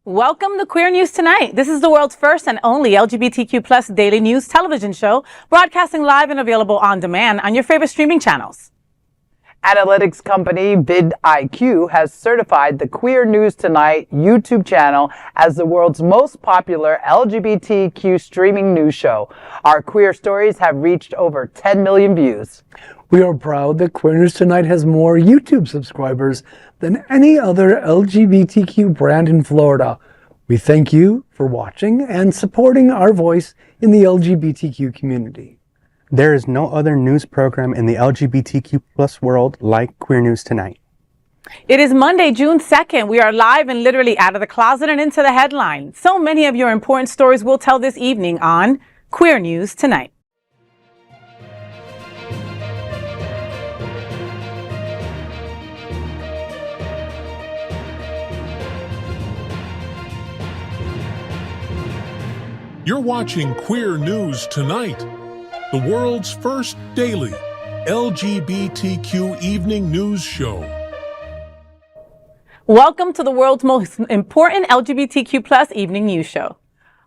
Welcome to Queer News Tonight. This is the world's first and only LGBTQ plus daily news television show, broadcasting live and available on demand on your favorite streaming channels. Analytics company vidIQ has certified the Queer News Tonight YouTube channel as the world's most popular LGBTQ streaming news show. Our queer stories have reached over 10 million views. We are proud that Queer News Tonight has more YouTube subscribers than any other LGBTQ brand in Florida. We thank you for watching and supporting our voice in the LGBTQ community. There is no other news program in the LGBTQ plus world like Queer News Tonight. It is Monday, June 2nd. We are live and literally out of the closet and into the headline. So many of your important stories we'll tell this evening on Queer News Tonight. You're watching Queer News Tonight, the world's first daily LGBTQ evening news show. Welcome to the world's most important LGBTQ plus evening news show.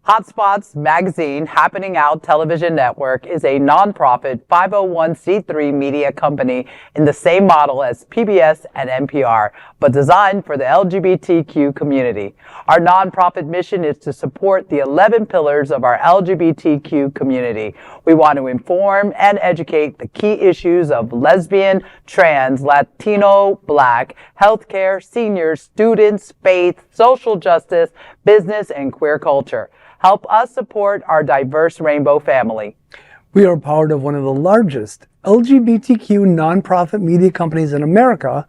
Hotspots Magazine Happening Out Television Network is a nonprofit 501c3 media company in the same model as PBS and NPR, but designed for the LGBTQ community. Our nonprofit mission is to support the 11 pillars of our LGBTQ community. We want to inform and educate the key issues of lesbian, trans, Latino, Black, healthcare, seniors, students, faith, social justice, business, and queer culture. Help us support our diverse rainbow family. We are part of one of the largest LGBTQ nonprofit media companies in America,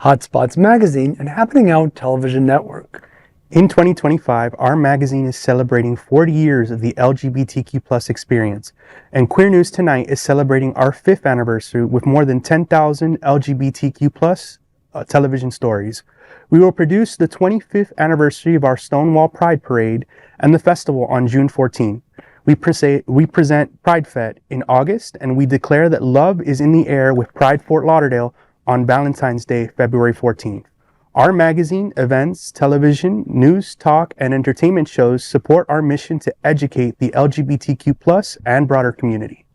Hotspots Magazine and Happening Out Television Network. In 2025, our magazine is celebrating 40 years of the LGBTQ plus experience, and Queer News Tonight is celebrating our 5th anniversary with more than 10,000 LGBTQ plus television stories. We will produce the 25th anniversary of our Stonewall Pride Parade and the festival on June 14. We present Pride Fete in August, and we declare that love is in the air with Pride Fort Lauderdale on Valentine's Day, February 14th. Our magazine, events, television, news, talk, and entertainment shows support our mission to educate the LGBTQ plus and broader community.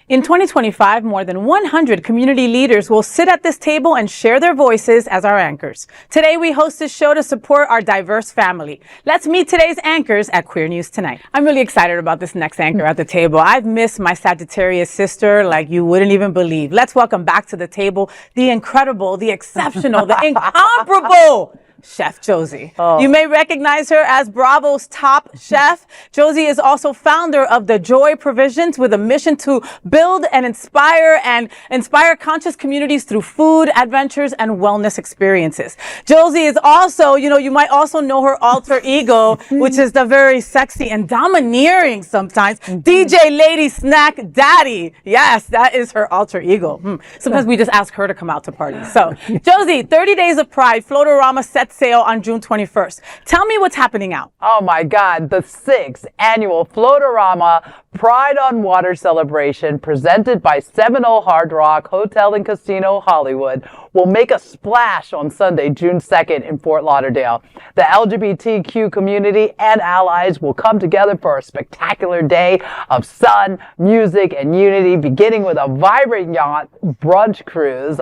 In 2025, more than 100 community leaders will sit at this table and share their voices as our anchors. Today, we host this show to support our diverse family. Let's meet today's anchors at Queer News Tonight. I'm really excited about this next anchor at the table. I've missed my Sagittarius sister like you wouldn't even believe. Let's welcome back to the table the incredible, the exceptional, the incomparable Chef Josie. Oh. You may recognize her as Bravo's top chef. Josie is also founder of The Joy Provisions with a mission to build and inspire conscious communities through food, adventures, and wellness experiences. Josie is also, you might also know her alter ego, which is the very sexy and domineering sometimes DJ Lady Snack Daddy. Yes, that is her alter ego. Sometimes we just ask her to come out to parties. So, Josie, 30 Days of Pride, Floatarama sets sail on June 21st. Tell me what's happening out. Oh my God, the 6th annual Floatarama Pride on Water celebration presented by Seminole Hard Rock Hotel and Casino Hollywood will make a splash on Sunday, June 2nd in Fort Lauderdale. The LGBTQ community and allies will come together for a spectacular day of sun, music, and unity, beginning with a vibrant yacht brunch cruise.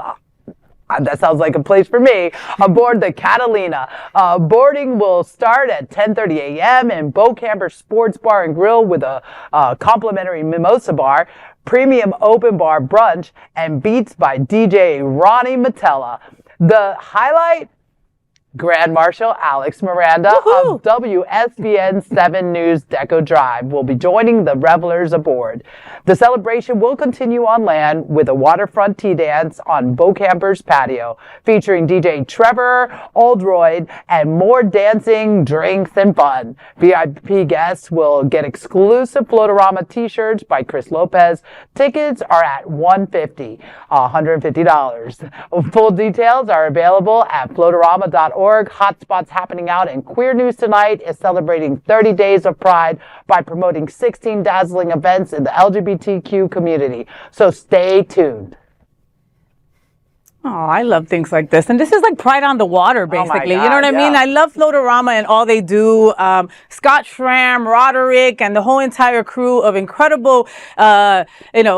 That sounds like a place for me. Aboard the Catalina. Boarding will start at 10:30 a.m. in Bow Camper Sports Bar and Grill with a complimentary mimosa bar, premium open bar brunch, and beats by DJ Ronnie Matella. The highlight? Grand Marshal Alex Miranda of WSBN 7 News Deco Drive will be joining the revelers aboard. The celebration will continue on land with a waterfront tea dance on Bow Camper's patio, featuring DJ Trevor Oldroyd and more dancing, drinks, and fun. VIP guests will get exclusive Floatarama t-shirts by Chris Lopez. Tickets are at $150. Full details are available at floatarama.org. Hotspots Happening Out and Queer News Tonight is celebrating 30 Days of Pride by promoting 16 dazzling events in the LGBTQ community. So stay tuned. Oh, I love things like this. And this is like Pride on the Water, basically. You know what I God, mean? yeah. I love Floatarama and all they do. Scott Schramm, Roderick, and the whole entire crew of incredible,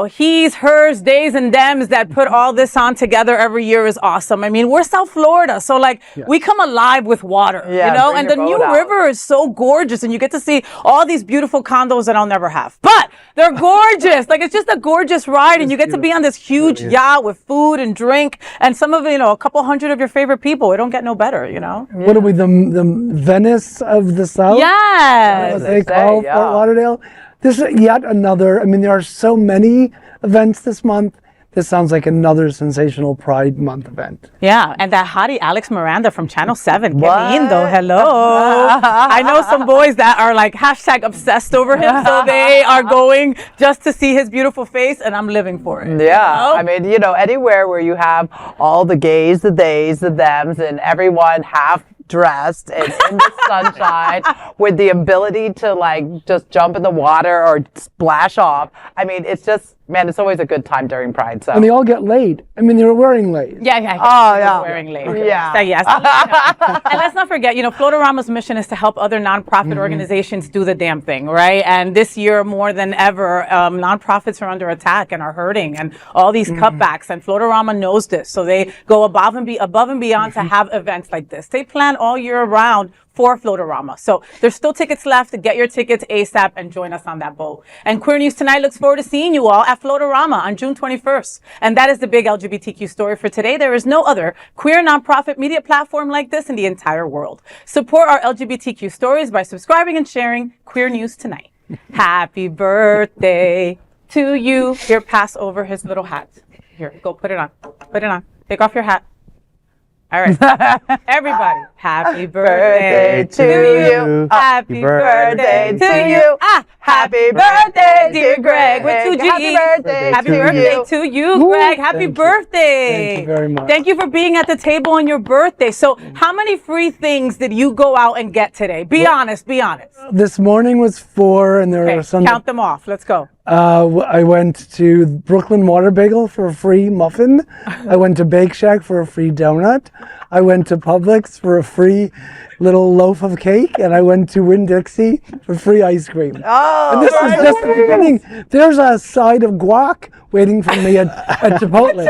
he's, hers, days, and dems that put all this on together every year is awesome. I mean, we're South Florida, so like we come alive with water, Yeah, you know? bring And the your new boat out. river is so gorgeous, and you get to see all these beautiful condos that I'll never have. But they're gorgeous. Like, it's just a gorgeous ride, and you get to be on this huge yacht with food and drink. And some of, a couple hundred of your favorite people. It don't get no better, What are we, the Venice of the South? Yes. What they call yeah. Fort Lauderdale. This is yet another, there are so many events this month. This sounds like another sensational Pride Month event. Yeah, and that hottie Alex Miranda from Channel 7. Qué lindo, hello. I know some boys that are like hashtag obsessed over him, so they are going just to see his beautiful face, and I'm living for it. Yeah, I mean, anywhere where you have all the gays, the theys, the thems, and everyone half dressed and in the sunshine with the ability to like just jump in the water or splash off. I mean, it's just, man, it's always a good time during Pride. So. And they all get laid. They were wearing laid. Yeah. Oh, yeah. Wearing late. Yeah. So, yes. And let's not forget, Floatarama's mission is to help other nonprofit organizations do the damn thing, right? And this year, more than ever, nonprofits are under attack and are hurting, and all these cutbacks. And Floatarama knows this, so they go above and beyond to have events like this. They plan all year round for Floatarama. So there's still tickets left. To get your tickets ASAP and join us on that boat. And Queer News Tonight looks forward to seeing you all at Floatarama on June 21st. And that is the big LGBTQ story for today. There is no other queer nonprofit media platform like this in the entire world. Support our LGBTQ stories by subscribing and sharing Queer News Tonight. Happy birthday to you. Here, pass over his little hat. Here, go put it on. Put it on. Take off your hat. All right. Everybody, happy birthday to you. Happy birthday to you. Happy birthday, dear Greg, with two G's. Happy birthday Happy to birthday you. to you, Greg. Happy Thank you. birthday. Thank you very much. Thank you for being at the table on your birthday. So how many free things did you go out and get today? Be honest. This morning was 4, and there Okay, are some. count them off. Let's go. I went to Brooklyn Water Bagel for a free muffin. I went to Bake Shack for a free donut. I went to Publix for a free little loaf of cake, and I went to Winn-Dixie for free ice cream. Oh, And this is just the beginning. There's a side of guac waiting for me at Chipotle.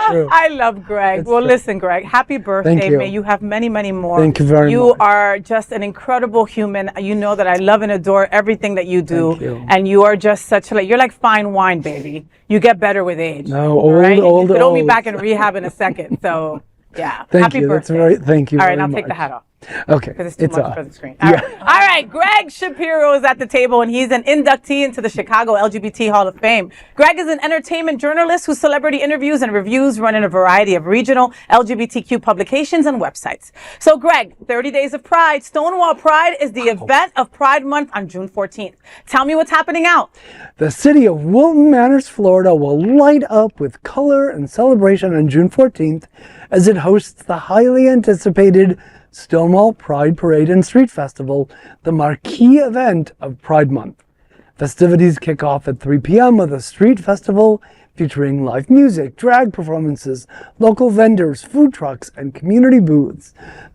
True. I love Greg. Well, true. listen, Greg, happy birthday. Thank you. May you have many, many more. Thank you very You much. are just an incredible human. You know that I love and adore everything that you do. Thank you. And you are just you're like fine wine, baby. You get better with age. No, all right? old, You throw me old. back in rehab in a second. So, yeah. Thank happy you. birthday. Thank you. All right, very now take the much. hat off. Okay. Because it's too much off. for the screen. All right, Gregg Shapiro is at the table, and he's an inductee into the Chicago LGBT Hall of Fame. Gregg is an entertainment journalist whose celebrity interviews and reviews run in a variety of regional LGBTQ publications and websites. So, Gregg, 30 Days of Pride, Stonewall Pride is the event of Pride Month on June 14th. Tell me what's happening out. The city of Wilton Manors, Florida will light up with color and celebration on June 14th as it hosts the highly anticipated Stonewall Pride Parade and Street Festival, the marquee event of Pride Month. Festivities kick off at 3 p.m. with a street festival featuring live music, drag performances, local vendors, food trucks, and community booths.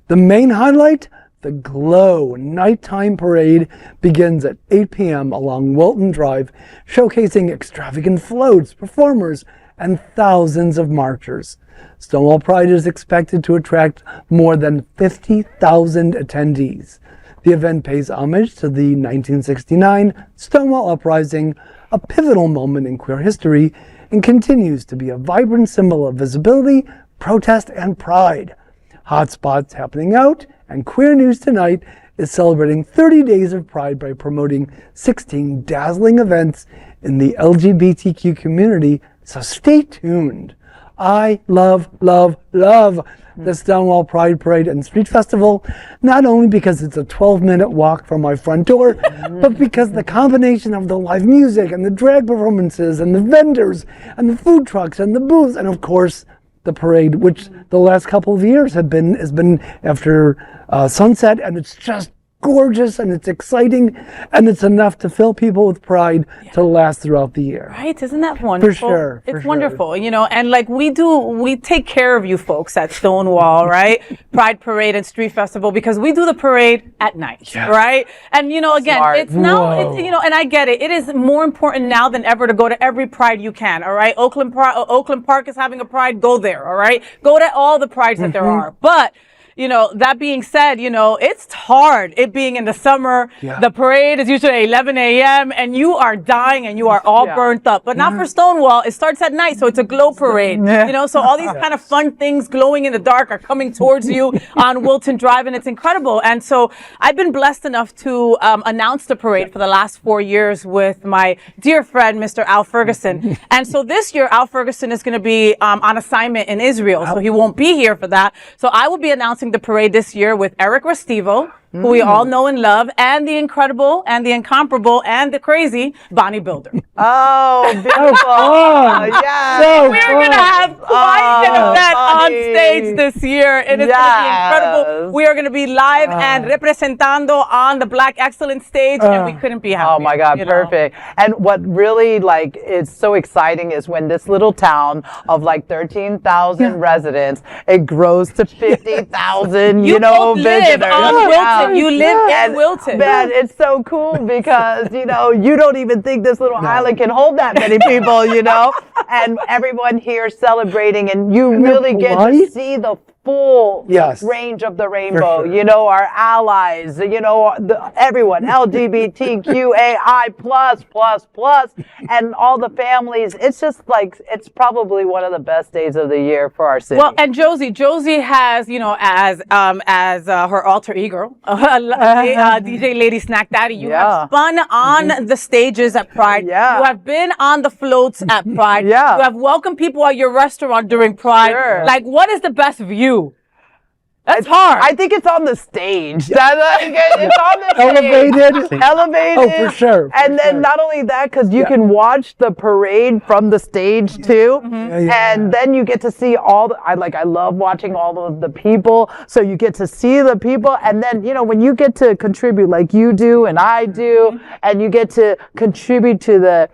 The main highlight, the Glow nighttime parade, begins at 8 p.m. along Wilton Drive, showcasing extravagant floats, performers, and thousands of marchers. Stonewall Pride is expected to attract more than 50,000 attendees. The event pays homage to the 1969 Stonewall Uprising, a pivotal moment in queer history, and continues to be a vibrant symbol of visibility, protest, and pride. Hotspots happening out, and Queer News Tonight is celebrating 30 Days of Pride by promoting 16 dazzling events in the LGBTQ community, so stay tuned. I love the Stonewall Pride Parade and Street Festival, not only because it's a 12-minute walk from my front door, but because the combination of the live music and the drag performances and the vendors and the food trucks and the booths and of course the parade, which the last couple of years has been after sunset, and it's just gorgeous and it's exciting and it's enough to fill people with pride to last throughout the year. Right? Isn't that wonderful? For sure. It's wonderful, you know, and like we take care of you folks at Stonewall, right? Pride Parade and Street Festival, because we do the parade at night, right? And, you know, again, Smart. it's now, it's, you know, and I get it. It is more important now than ever to go to every pride you can, all right? Oakland Park is having a pride, go there, all right? Go to all the prides that there are. But you know, that being said, you know, it's hard. It being in the summer, the parade is usually 11 a.m. and you are dying and you are all burnt up. But not for Stonewall. It starts at night, so it's a glow parade. You know, so all these kind of fun things glowing in the dark are coming towards you on Wilton Drive, and it's incredible. And so I've been blessed enough to announce the parade for the last 4 years with my dear friend, Mr. Al Ferguson. And so this year, Al Ferguson is going to be on assignment in Israel, so he won't be here for that. So I will be announcing the parade this year with Eric Restivo, who we all know and love, and the incredible and the incomparable and the crazy Bonnie Builder. Oh, beautiful. Yeah. So We're going to have quite an event on stage this year. It is going to be incredible. We are going to be live and representando on the Black Excellence stage, and we couldn't be happier. Oh my God, perfect. And what really like is so exciting is when this little town of like 13,000 residents, it grows to 50,000, you know, live visitors. on Wilton. You live in Wilton. Man, it's so cool because, you know, you don't even think this little island can hold that many people, you know, and everyone here celebrating, and you really get to see the full range of the rainbow, you know, our allies, you know, everyone, LGBTQAI plus, and all the families. It's just like, it's probably one of the best days of the year for our city. Well, and Josie has, you know, as her alter ego, DJ Lady Snack Daddy, you have spun on the stages at Pride. You have been on the floats at Pride. You have welcomed people at your restaurant during Pride. Like, what is the best view? That's hard. I think it's on the stage. It's on the elevated. Elevated. Oh, for sure. And then not only that, because you can watch the parade from the stage too, and then you get to see all the. I love watching all of the people. So you get to see the people, and then you know when you get to contribute like you do and I do, and you get to contribute to the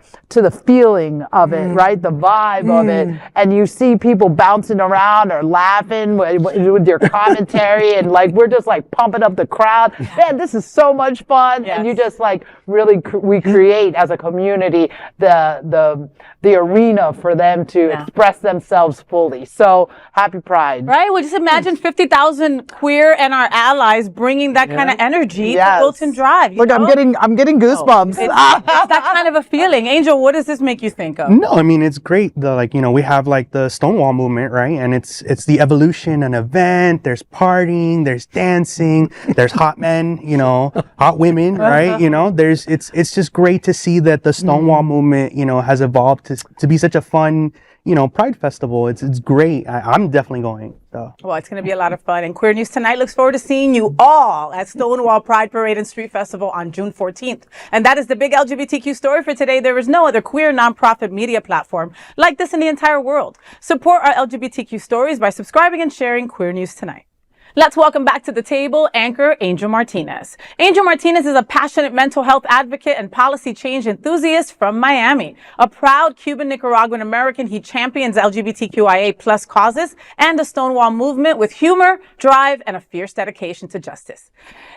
feeling of it, right? The vibe of it, and you see people bouncing around or laughing with your comments. And like we're just like pumping up the crowd. Man, this is so much fun, and you just like really we create as a community the arena for them to express themselves fully. So happy Pride! Right? Well, just imagine 50,000 queer and our allies bringing that kind of energy to Wilton Drive. Look, I'm getting goosebumps. It's that kind of a feeling. Angel, what does this make you think of? No, I mean it's great. Like you know, we have like the Stonewall movement, right? And it's the evolution, an event. There's partying, there's dancing, there's hot men, you know, hot women, right? You know, it's just great to see that the Stonewall movement, you know, has evolved to be such a fun, you know, Pride festival. It's great. I'm definitely going. So. Well, it's going to be a lot of fun. And Queer News Tonight looks forward to seeing you all at Stonewall Pride Parade and Street Festival on June 14th. And that is the big LGBTQ story for today. There is no other queer nonprofit media platform like this in the entire world. Support our LGBTQ stories by subscribing and sharing Queer News Tonight. Let's welcome back to the table anchor Angel Martinez. Angel Martinez is a passionate mental health advocate and policy change enthusiast from Miami. A proud Cuban Nicaraguan American, he champions LGBTQIA plus causes and the Stonewall movement with humor, drive, and a fierce dedication to justice.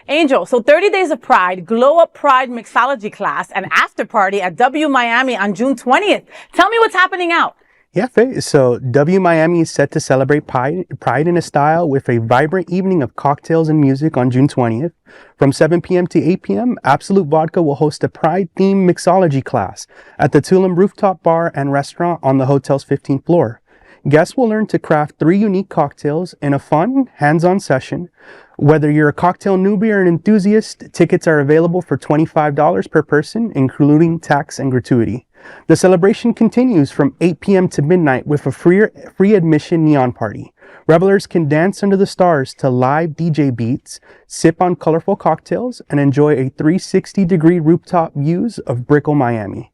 Angel, so 30 Days of Pride, Glow Up Pride Mixology class, and after party at W Miami on June 20th. Tell me what's happening out. Yeah, Faye. So W Miami is set to celebrate Pride in a style with a vibrant evening of cocktails and music on June 20th. From 7 p.m. to 8 p.m., Absolute Vodka will host a Pride-themed mixology class at the Tulum Rooftop Bar and Restaurant on the hotel's 15th floor. Guests will learn to craft 3 unique cocktails in a fun, hands-on session. Whether you're a cocktail newbie or an enthusiast, tickets are available for $25 per person, including tax and gratuity. The celebration continues from 8 p.m. to midnight with a free admission neon party. Revelers can dance under the stars to live DJ beats, sip on colorful cocktails, and enjoy a 360-degree rooftop views of Brickell, Miami.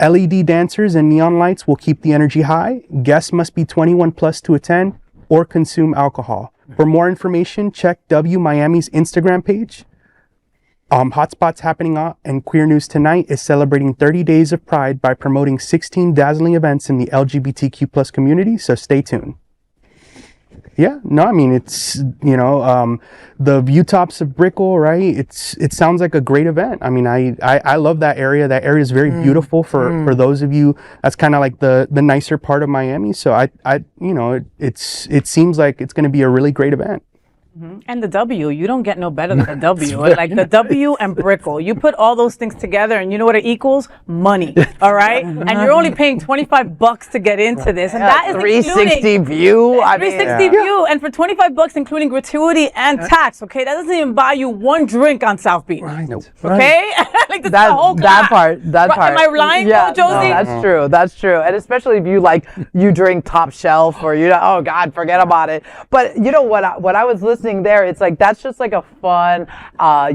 LED dancers and neon lights will keep the energy high. Guests must be 21 plus to attend or consume alcohol. For more information, check W Miami's Instagram page. Hotspots Happening Out and Queer News Tonight is celebrating 30 days of Pride by promoting 16 dazzling events in the LGBTQ plus community, so stay tuned. Yeah, no, I mean, it's, you know, the view tops of Brickell, right? It sounds like a great event. I mean, I love that area. That area is very beautiful for those of you. That's kind of like the nicer part of Miami. So I you know, it seems like it's going to be a really great event. And the W, you don't get no better than the W. Like the W and Brickell, you put all those things together and you know what it equals? Money, all right? And you're only paying $25 to get into this. And that is 360 view. 360 view. And for $25, including gratuity and tax, okay? That doesn't even buy you one drink on South Beach. Right. Okay? Like this is the whole that part. Am I lying, Yeah, Josie? no, that's true. That's true. And especially if you drink top shelf or oh God, forget about it. But you know what I was listening there, it's like that's just like a fun,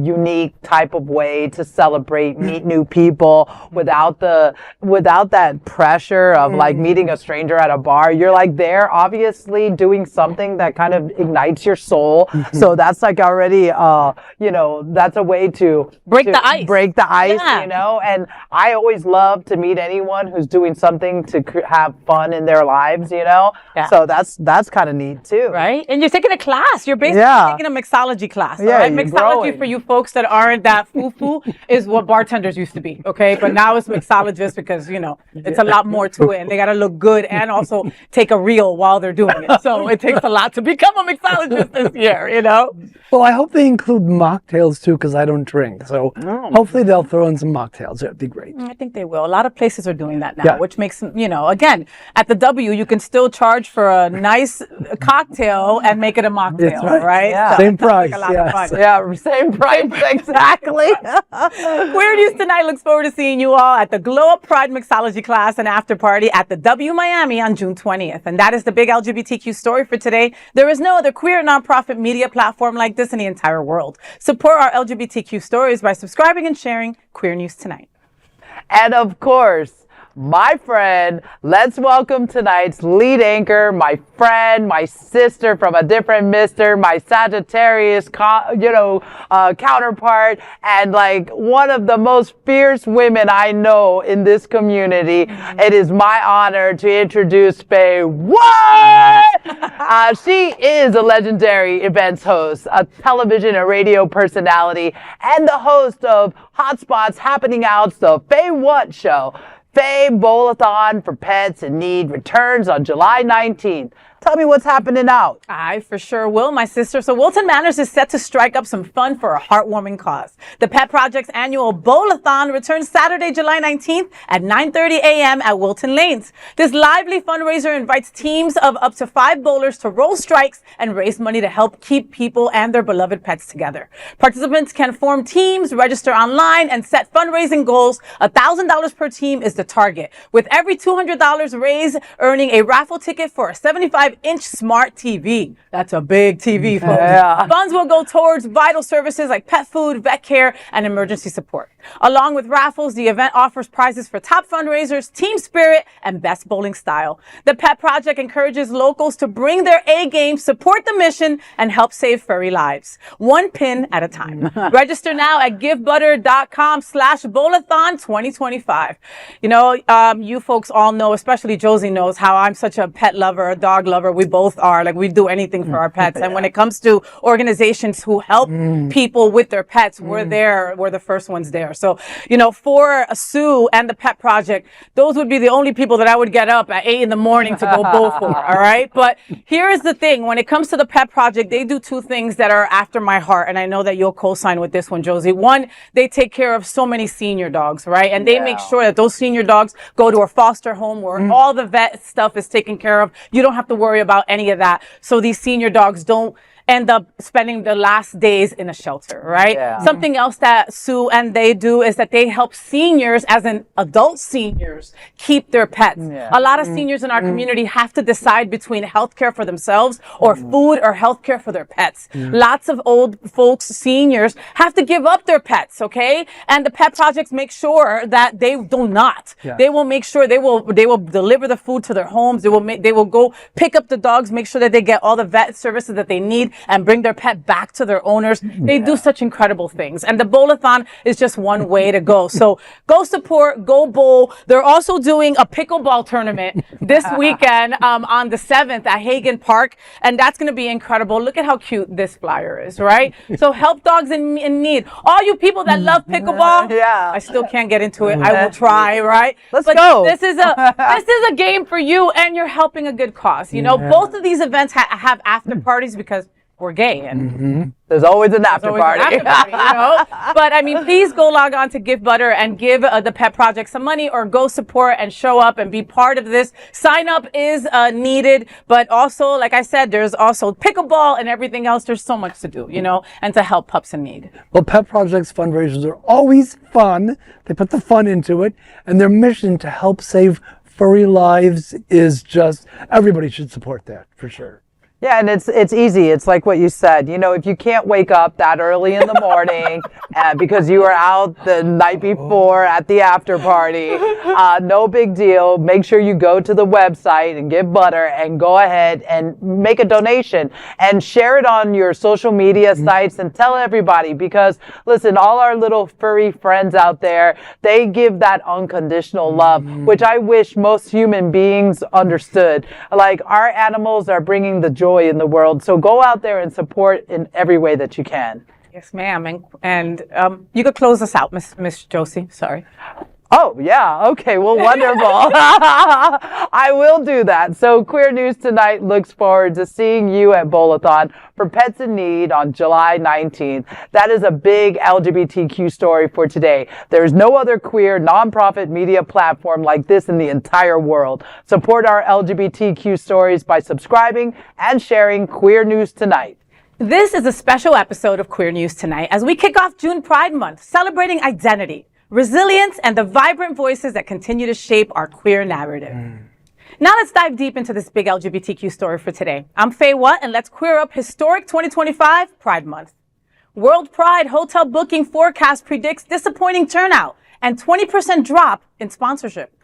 unique type of way to celebrate, meet new people without that pressure of like meeting a stranger at a bar. You're like there obviously doing something that kind of ignites your soul. So that's like already you know, that's a way to break the ice. You know, and I always love to meet anyone who's doing something to have fun in their lives, you know. So that's kind of neat too. Right? And you're taking a class. You're basically taking a mixology class. Yeah, right? you're Mixology growing. for you folks that aren't that foo-foo is what bartenders used to be, okay? But now it's mixologists because, you know, it's a lot more to it and they got to look good and also take a reel while they're doing it. So it takes a lot to become a mixologist this year, you know? Well, I hope they include mocktails too, because I don't drink. So hopefully they'll throw in some mocktails. That'd be great. I think they will. A lot of places are doing that now, which makes, you know, again, at the W, you can still charge for a nice cocktail and make it a mocktail, right? Yeah. Same price. A lot of fun. Yeah, same price, exactly. Queer News Tonight looks forward to seeing you all at the Glow Up Pride Mixology class and after party at the W Miami on June 20th. And that is the big LGBTQ story for today. There is no other queer nonprofit media platform like this in the entire world. Support our LGBTQ stories by subscribing and sharing Queer News Tonight. And of course, my friend, let's welcome tonight's lead anchor, my friend, my sister from a different mister, my Sagittarius, counterpart, and like one of the most fierce women I know in this community. It is my honor to introduce FayWhat. She is a legendary events host, a television and radio personality, and the host of Hotspots Happening Out, the FayWhat Show. Faye Bowlathon for Pets in Need returns on July 19th. Tell me what's happening out. I for sure will, my sister. So Wilton Manors is set to strike up some fun for a heartwarming cause. The Pet Project's annual Bowlathon returns Saturday, July 19th at 9:30 a.m. at Wilton Lanes. This lively fundraiser invites teams of up to 5 bowlers to roll strikes and raise money to help keep people and their beloved pets together. Participants can form teams, register online, and set fundraising goals. $1,000 per team is the target, with every $200 raised earning a raffle ticket for a 75-inch smart TV. That's a big TV, folks. Yeah. Funds will go towards vital services like pet food, vet care, and emergency support. Along with raffles, the event offers prizes for top fundraisers, team spirit, and best bowling style. The Pet Project encourages locals to bring their A game, support the mission, and help save furry lives. One pin at a time. Register now at givebutter.com/Bowlathon 2025. You know, you folks all know, especially Josie knows how I'm such a pet lover, a dog lover. We both are. Like, we do anything for our pets. And when it comes to organizations who help people with their pets, we're there. We're the first ones there. So, you know, for Sue and the Pet Project, those would be the only people that I would get up at 8 in the morning to go bowl for, all right? But here is the thing. When it comes to the Pet Project, they do 2 things that are after my heart, and I know that you'll co-sign with this one, Josie. One, they take care of so many senior dogs, right? And they make sure that those senior dogs go to a foster home where all the vet stuff is taken care of. You don't have to worry about any of that. So these senior dogs don't end up spending the last days in a shelter, right? Something else that Sue and they do is that they help seniors, as in adult seniors, keep their pets. A lot of seniors in our community have to decide between healthcare for themselves or food or healthcare for their pets. Lots of old folks, seniors, have to give up their pets, okay? And the Pet Projects make sure that they do not. They will make sure they will deliver the food to their homes. They will go pick up the dogs, make sure that they get all the vet services that they need. in and bring their pet back to their owners. They do such incredible things. And the Bowlathon is just one way to go. So go support, go bowl. They're also doing a pickleball tournament this weekend on the 7th at Hagen Park. And that's going to be incredible. Look at how cute this flyer is, right? So help dogs in need. All you people that love pickleball, I still can't get into it. I will try, right? Let's but go. This is a game for you, and you're helping a good cause. You know, both of these events have after parties because we're gay, and there's always an after party. You know? But I mean, please go log on to Give Butter and give the Pet Project some money, or go support and show up and be part of this. Sign up is needed, but also, like I said, there's also pickleball and everything else. There's so much to do, you know, and to help pups in need. Well, Pet Project's fundraisers are always fun. They put the fun into it, and their mission to help save furry lives is just, everybody should support that for sure. Yeah, and it's easy. It's like what you said. You know, if you can't wake up that early in the morning because you were out the night before at the after party, no big deal. Make sure you go to the website and Give Butter and go ahead and make a donation and share it on your social media sites and tell everybody, because listen, all our little furry friends out there, they give that unconditional love, which I wish most human beings understood. Like, our animals are bringing the joy in the world. So go out there and support in every way that you can. Yes, ma'am. And you could close us out, Miss Josie. Sorry. Oh, yeah. Okay. Well, wonderful. I will do that. So Queer News Tonight looks forward to seeing you at Bowlathon for Pets in Need on July 19th. That is a big LGBTQ story for today. There's no other queer nonprofit media platform like this in the entire world. Support our LGBTQ stories by subscribing and sharing Queer News Tonight. This is a special episode of Queer News Tonight as we kick off June Pride Month, celebrating identity, resilience, and the vibrant voices that continue to shape our queer narrative. Now let's dive deep into this big LGBTQ story for today. I'm FayWhat, and let's queer up historic 2025 Pride Month. World Pride hotel booking forecast predicts disappointing turnout and 20% drop in sponsorship.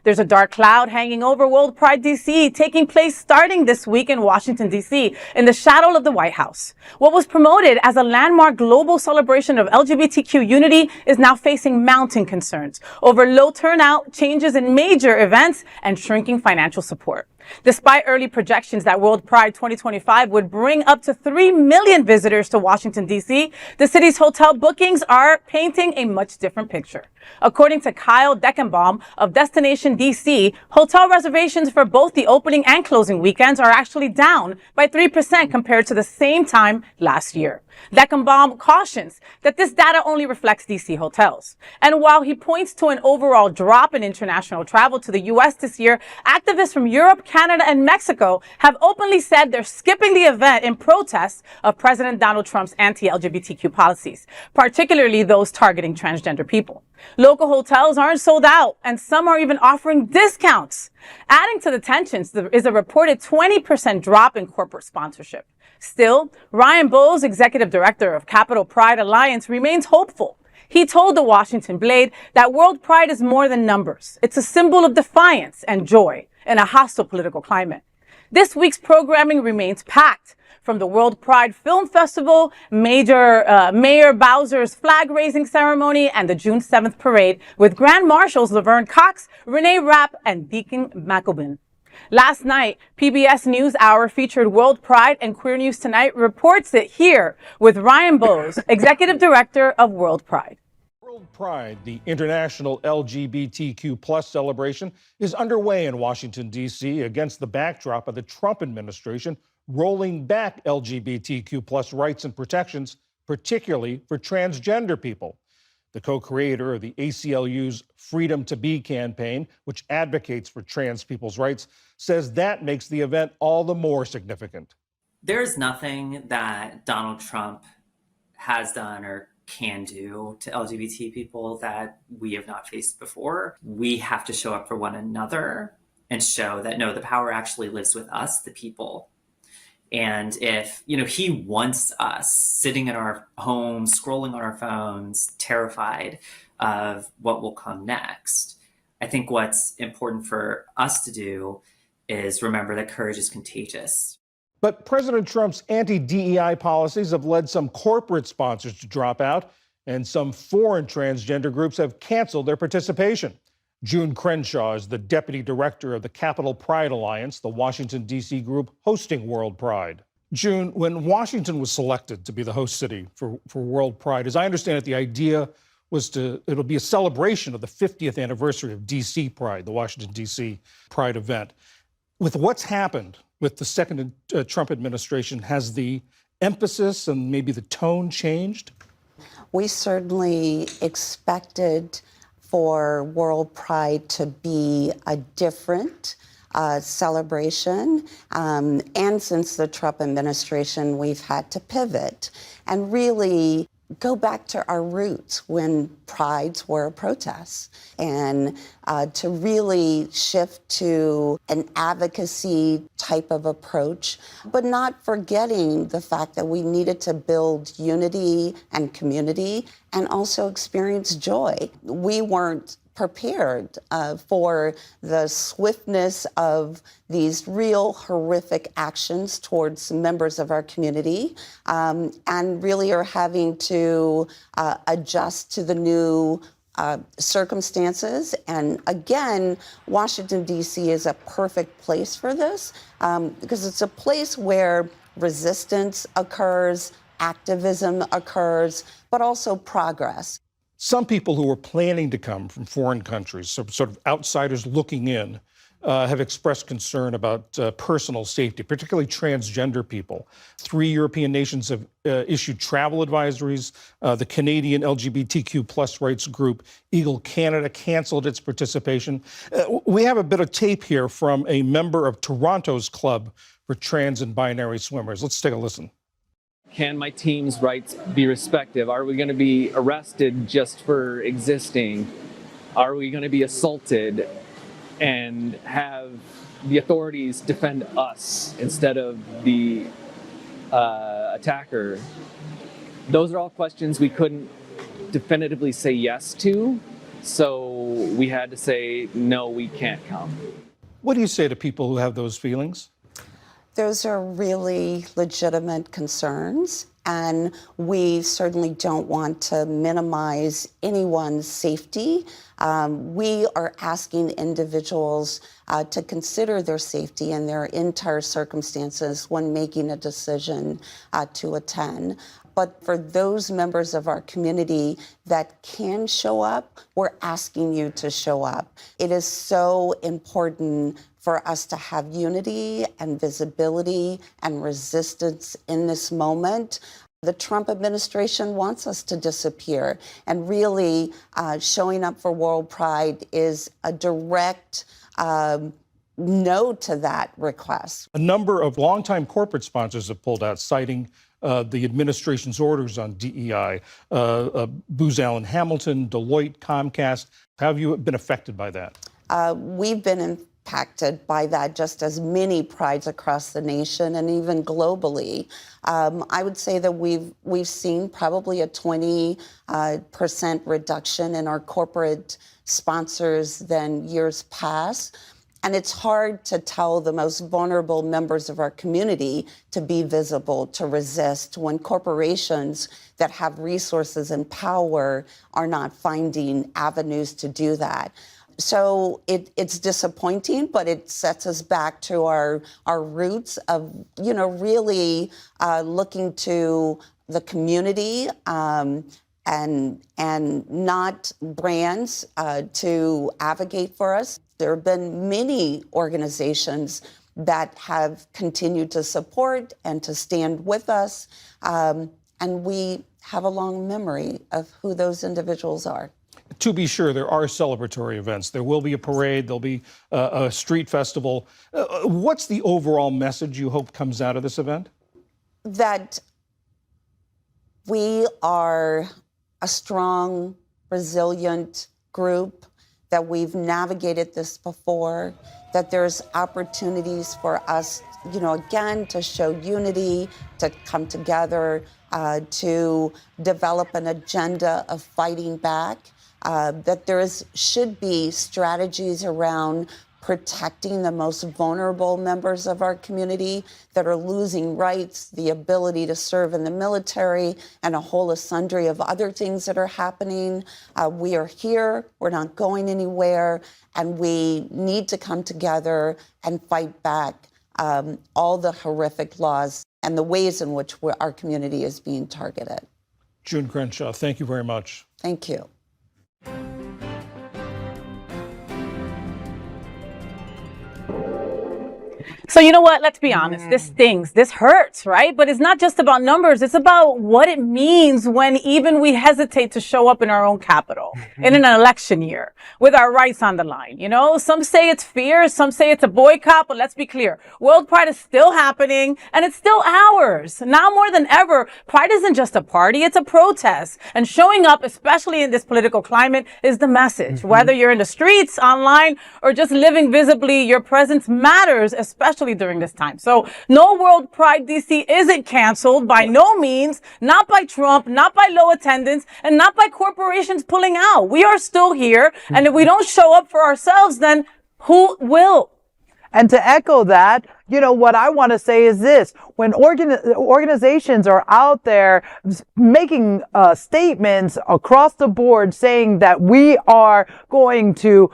There's a dark cloud hanging over World Pride DC, taking place starting this week in Washington, D.C., in the shadow of the White House. What was promoted as a landmark global celebration of LGBTQ unity is now facing mounting concerns over low turnout, changes in major events, and shrinking financial support. Despite early projections that World Pride 2025 would bring up to 3 million visitors to Washington, D.C., the city's hotel bookings are painting a much different picture. According to Kyle Deckenbaum of Destination D.C., hotel reservations for both the opening and closing weekends are actually down by 3% compared to the same time last year. Deckenbaum cautions that this data only reflects D.C. hotels. And while he points to an overall drop in international travel to the U.S. this year, activists from Europe, Canada, and Mexico have openly said they're skipping the event in protest of President Donald Trump's anti-LGBTQ policies, particularly those targeting transgender people. Local hotels aren't sold out, and some are even offering discounts. Adding to the tensions is a reported 20% drop in corporate sponsorship. Still, Ryan Bowles, executive director of Capital Pride Alliance, remains hopeful. He told the Washington Blade that World Pride is more than numbers. It's a symbol of defiance and joy in a hostile political climate. This week's programming remains packed. From the World Pride Film Festival, Mayor Bowser's flag-raising ceremony, and the June 7th parade with Grand Marshals Laverne Cox, Renee Rapp, and Deacon McElbin. Last night, PBS NewsHour featured World Pride, and Queer News Tonight reports it here with Ryan Bowes, Executive Director of World Pride. World Pride, the international LGBTQ plus celebration, is underway in Washington, D.C. against the backdrop of the Trump administration rolling back LGBTQ plus rights and protections, particularly for transgender people. The co-creator of the ACLU's Freedom to Be campaign, which advocates for trans people's rights, says that makes the event all the more significant. There's nothing that Donald Trump has done or can do to LGBT people that we have not faced before. We have to show up for one another and show that, no, the power actually lives with us, the people. And if, he wants us sitting in our homes, scrolling on our phones, terrified of what will come next, I think what's important for us to do is remember that courage is contagious. But President Trump's anti-DEI policies have led some corporate sponsors to drop out, and some foreign transgender groups have canceled their participation. June Crenshaw is the deputy director of the Capital Pride Alliance, the Washington, D.C. group hosting World Pride. June, when Washington was selected to be the host city for World Pride, as I understand it, the idea was it'll be a celebration of the 50th anniversary of D.C. Pride, the Washington, D.C. Pride event. With what's happened with the second Trump administration, has the emphasis and maybe the tone changed? We certainly expected for World Pride to be a different celebration. And since the Trump administration, we've had to pivot and really go back to our roots when prides were protests, and to really shift to an advocacy type of approach, but not forgetting the fact that we needed to build unity and community and also experience joy. We weren't prepared for the swiftness of these real horrific actions towards members of our community, and really are having to adjust to the new circumstances. And again, Washington, D.C. is a perfect place for this because it's a place where resistance occurs, activism occurs, but also progress. Some people who were planning to come from foreign countries, so sort of outsiders looking in, have expressed concern about personal safety, particularly transgender people. 3 European nations have issued travel advisories. The Canadian LGBTQ plus rights group Eagle Canada canceled its participation. We have a bit of tape here from a member of Toronto's Club for Trans and Binary Swimmers. Let's take a listen. Can my team's rights be respected? Are we going to be arrested just for existing? Are we going to be assaulted and have the authorities defend us instead of the attacker? Those are all questions we couldn't definitively say yes to, so we had to say, no, we can't come. What do you say to people who have those feelings? Those are really legitimate concerns, and we certainly don't want to minimize anyone's safety. We are asking individuals to consider their safety and their entire circumstances when making a decision to attend. But for those members of our community that can show up, we're asking you to show up. It is so important for us to have unity and visibility and resistance in this moment. The Trump administration wants us to disappear, and really showing up for World Pride is a direct no to that request. A number of longtime corporate sponsors have pulled out, citing the administration's orders on DEI. Booz Allen Hamilton, Deloitte, Comcast. How have you been affected by that? We've been impacted by that, just as many prides across the nation and even globally. I would say that we've seen probably a 20% reduction in our corporate sponsors than years past. And it's hard to tell the most vulnerable members of our community to be visible, to resist, when corporations that have resources and power are not finding avenues to do that. So it's disappointing, but it sets us back to our roots of, really looking to the community and not brands to advocate for us. There have been many organizations that have continued to support and to stand with us, and we have a long memory of who those individuals are. To be sure, there are celebratory events. There will be a parade. There'll be a street festival. What's the overall message you hope comes out of this event? That we are a strong, resilient group, that we've navigated this before, that there's opportunities for us, again, to show unity, to come together, to develop an agenda of fighting back, that should be strategies around protecting the most vulnerable members of our community that are losing rights, the ability to serve in the military, and a whole sundry of other things that are happening. We are here, we're not going anywhere, and we need to come together and fight back all the horrific laws and the ways in which our community is being targeted. June Crenshaw, thank you very much. Thank you. So you know what? Let's be honest. This stings. This hurts, right? But it's not just about numbers. It's about what it means when even we hesitate to show up in our own capital in an election year with our rights on the line. You know, some say it's fear, some say it's a boycott, but let's be clear. World Pride is still happening and it's still ours. Now more than ever, Pride isn't just a party, it's a protest. And showing up, especially in this political climate, is the message. Whether you're in the streets, online, or just living visibly, your presence matters, especially during this time. So no World Pride DC isn't canceled by no means, not by Trump, not by low attendance, and not by corporations pulling out. We are still here. And if we don't show up for ourselves, then who will? And to echo that, you know, what I want to say is this. When organizations are out there making statements across the board saying that we are going to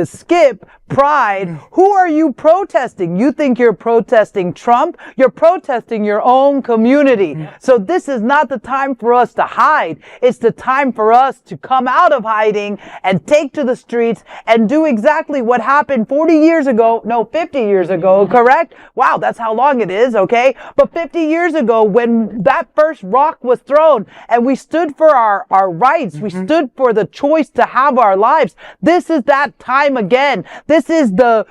skip Pride, who are you protesting? You think you're protesting Trump? You're protesting your own community. So this is not the time for us to hide. It's the time for us to come out of hiding and take to the streets and do exactly what happened 40 years ago. No, 50 years ago, correct? Wow, that's how long it is, okay? But 50 years ago, when that first rock was thrown and we stood for our rights, we stood for the choice to have our lives, this is that time again. This is the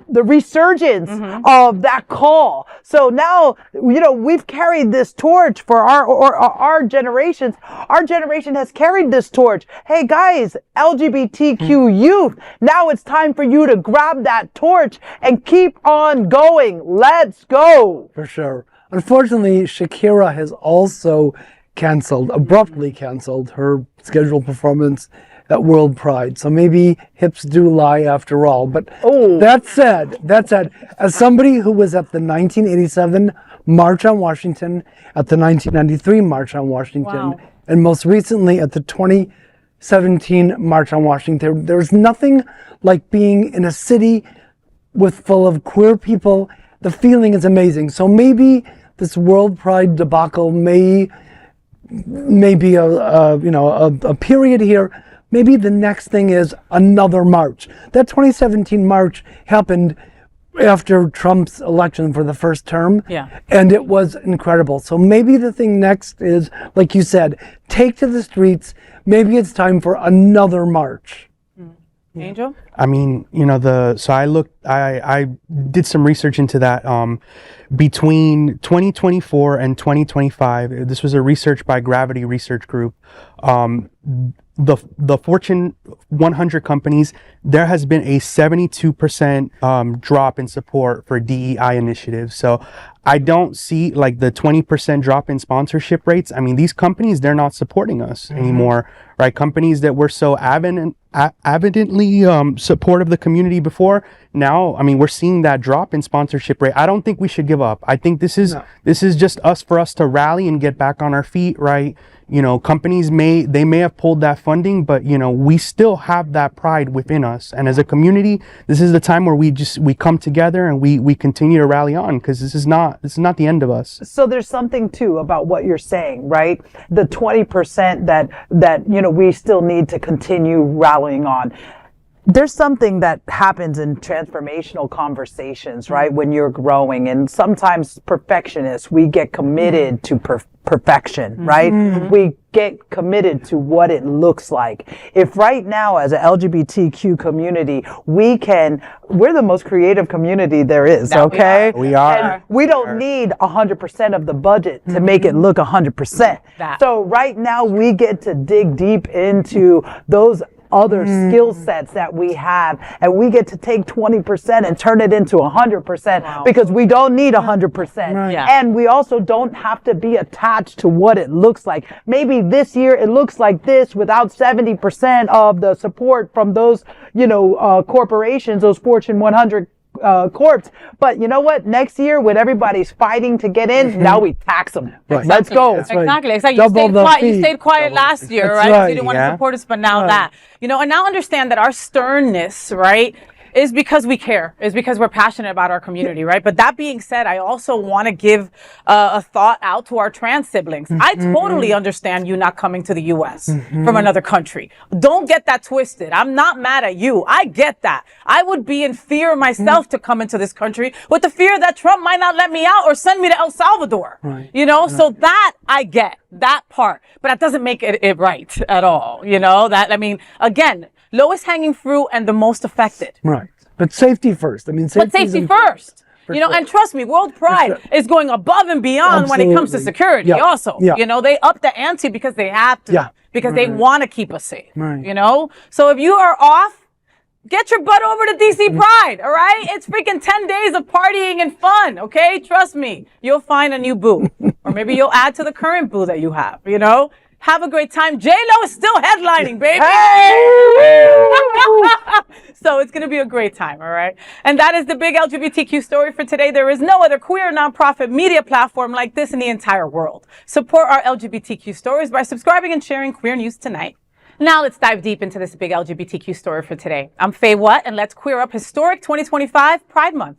resurgence of that call. So now, you know, we've carried this torch for our generations. Our generation has carried this torch. Hey guys, LGBTQ youth, now it's time for you to grab that torch and keep on going. Let's go. For sure. Unfortunately, Shakira has also abruptly canceled her scheduled performance at World Pride. So maybe hips do lie after all. But that said, as somebody who was at the 1987 March on Washington, at the 1993 March on Washington, and most recently at the 2017 March on Washington, there's nothing like being in a city full of queer people. The feeling is amazing. So maybe this World Pride debacle may be a period here. Maybe the next thing is another march. That 2017 march happened after Trump's election for the first term. Yeah. And it was incredible. So maybe the thing next is, like you said, take to the streets. Maybe it's time for another march. Angel? I mean, you know, I did some research into that. Between 2024 and 2025, this was a research by Gravity Research Group. The Fortune 100 companies, there has been a 72% drop in support for DEI initiatives. So I don't see like the 20% drop in sponsorship rates. I mean, these companies, they're not supporting us anymore, right? Companies that were so evidently supportive of the community before, now, I mean, we're seeing that drop in sponsorship rate. I don't think we should give up. I think this is just for us to rally and get back on our feet, right? You know, companies may have pulled that funding, but you know, we still have that pride within us. And as a community, this is the time where we come together and we continue to rally on, because this is not the end of us. So there's something too about what you're saying, right? The 20% that you know, we still need to continue rallying on. There's something that happens in transformational conversations, right? When you're growing, and sometimes perfectionists, we get committed to perfection, right? We get committed to what it looks like. If right now as a LGBTQ community, we're the most creative community there is, okay? We are. And we don't need 100% of the budget to make it look 100%. So right now we get to dig deep into those other skill sets that we have, and we get to take 20% and turn it into 100% because we don't need 100%. Right. Yeah. And we also don't have to be attached to what it looks like. Maybe this year it looks like this without 70% of the support from those, corporations, those Fortune 100 corps. But you know what? Next year, when everybody's fighting to get in, now we tax them. Right. Let's go. That's right. Exactly. It's like Double the you fee. stayed quiet last year, That's right? 'Cause right. You didn't want to Yeah. support us, but now that. And now understand that our sternness, right, is because we care, is because we're passionate about our community, right? But that being said, I also want to give a thought out to our trans siblings. I totally understand you not coming to the U.S. from another country. Don't get that twisted. I'm not mad at you. I get that. I would be in fear myself to come into this country with the fear that Trump might not let me out or send me to El Salvador. Right. So that I get, that part. But that doesn't make it right at all. Again, lowest hanging fruit and the most affected. Right. But safety first. Safety first. And trust me, World Pride is going above and beyond when it comes to Absolutely. security Yeah. also. Yeah. They up the ante because they have to. Yeah. Because they want to keep us safe. Right. So if you are off, get your butt over to DC Pride, all right? It's freaking 10 days of partying and fun, okay? Trust me, you'll find a new boo. Or maybe you'll add to the current boo that you have, Have a great time. J-Lo is still headlining, baby. So it's going to be a great time, all right? And that is the big LGBTQ story for today. There is no other queer nonprofit media platform like this in the entire world. Support our LGBTQ stories by subscribing and sharing Queer News Tonight. Now let's dive deep into this big LGBTQ story for today. I'm FayWhat, and let's queer up historic 2025 Pride Month.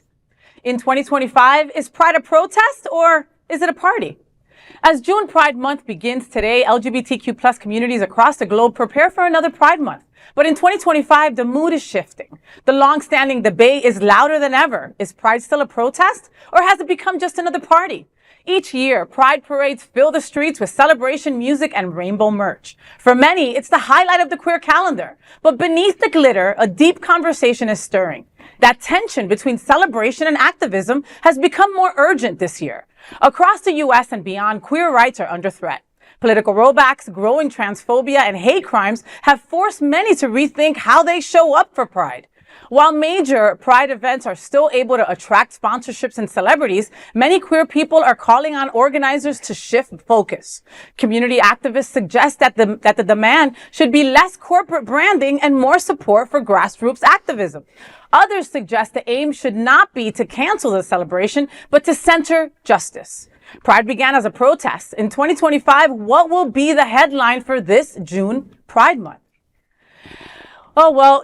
In 2025, is Pride a protest or is it a party? As June Pride Month begins today, LGBTQ plus communities across the globe prepare for another Pride Month. But in 2025, the mood is shifting. The long-standing debate is louder than ever. Is Pride still a protest, or has it become just another party? Each year, Pride parades fill the streets with celebration music and rainbow merch. For many, it's the highlight of the queer calendar. But beneath the glitter, a deep conversation is stirring. That tension between celebration and activism has become more urgent this year. Across the U.S. and beyond, queer rights are under threat. Political rollbacks, growing transphobia, and hate crimes have forced many to rethink how they show up for Pride. While major Pride events are still able to attract sponsorships and celebrities, many queer people are calling on organizers to shift focus. Community activists suggest that the demand should be less corporate branding and more support for grassroots activism. Others suggest the aim should not be to cancel the celebration, but to center justice. Pride began as a protest. In 2025, what will be the headline for this June Pride Month? Oh, well,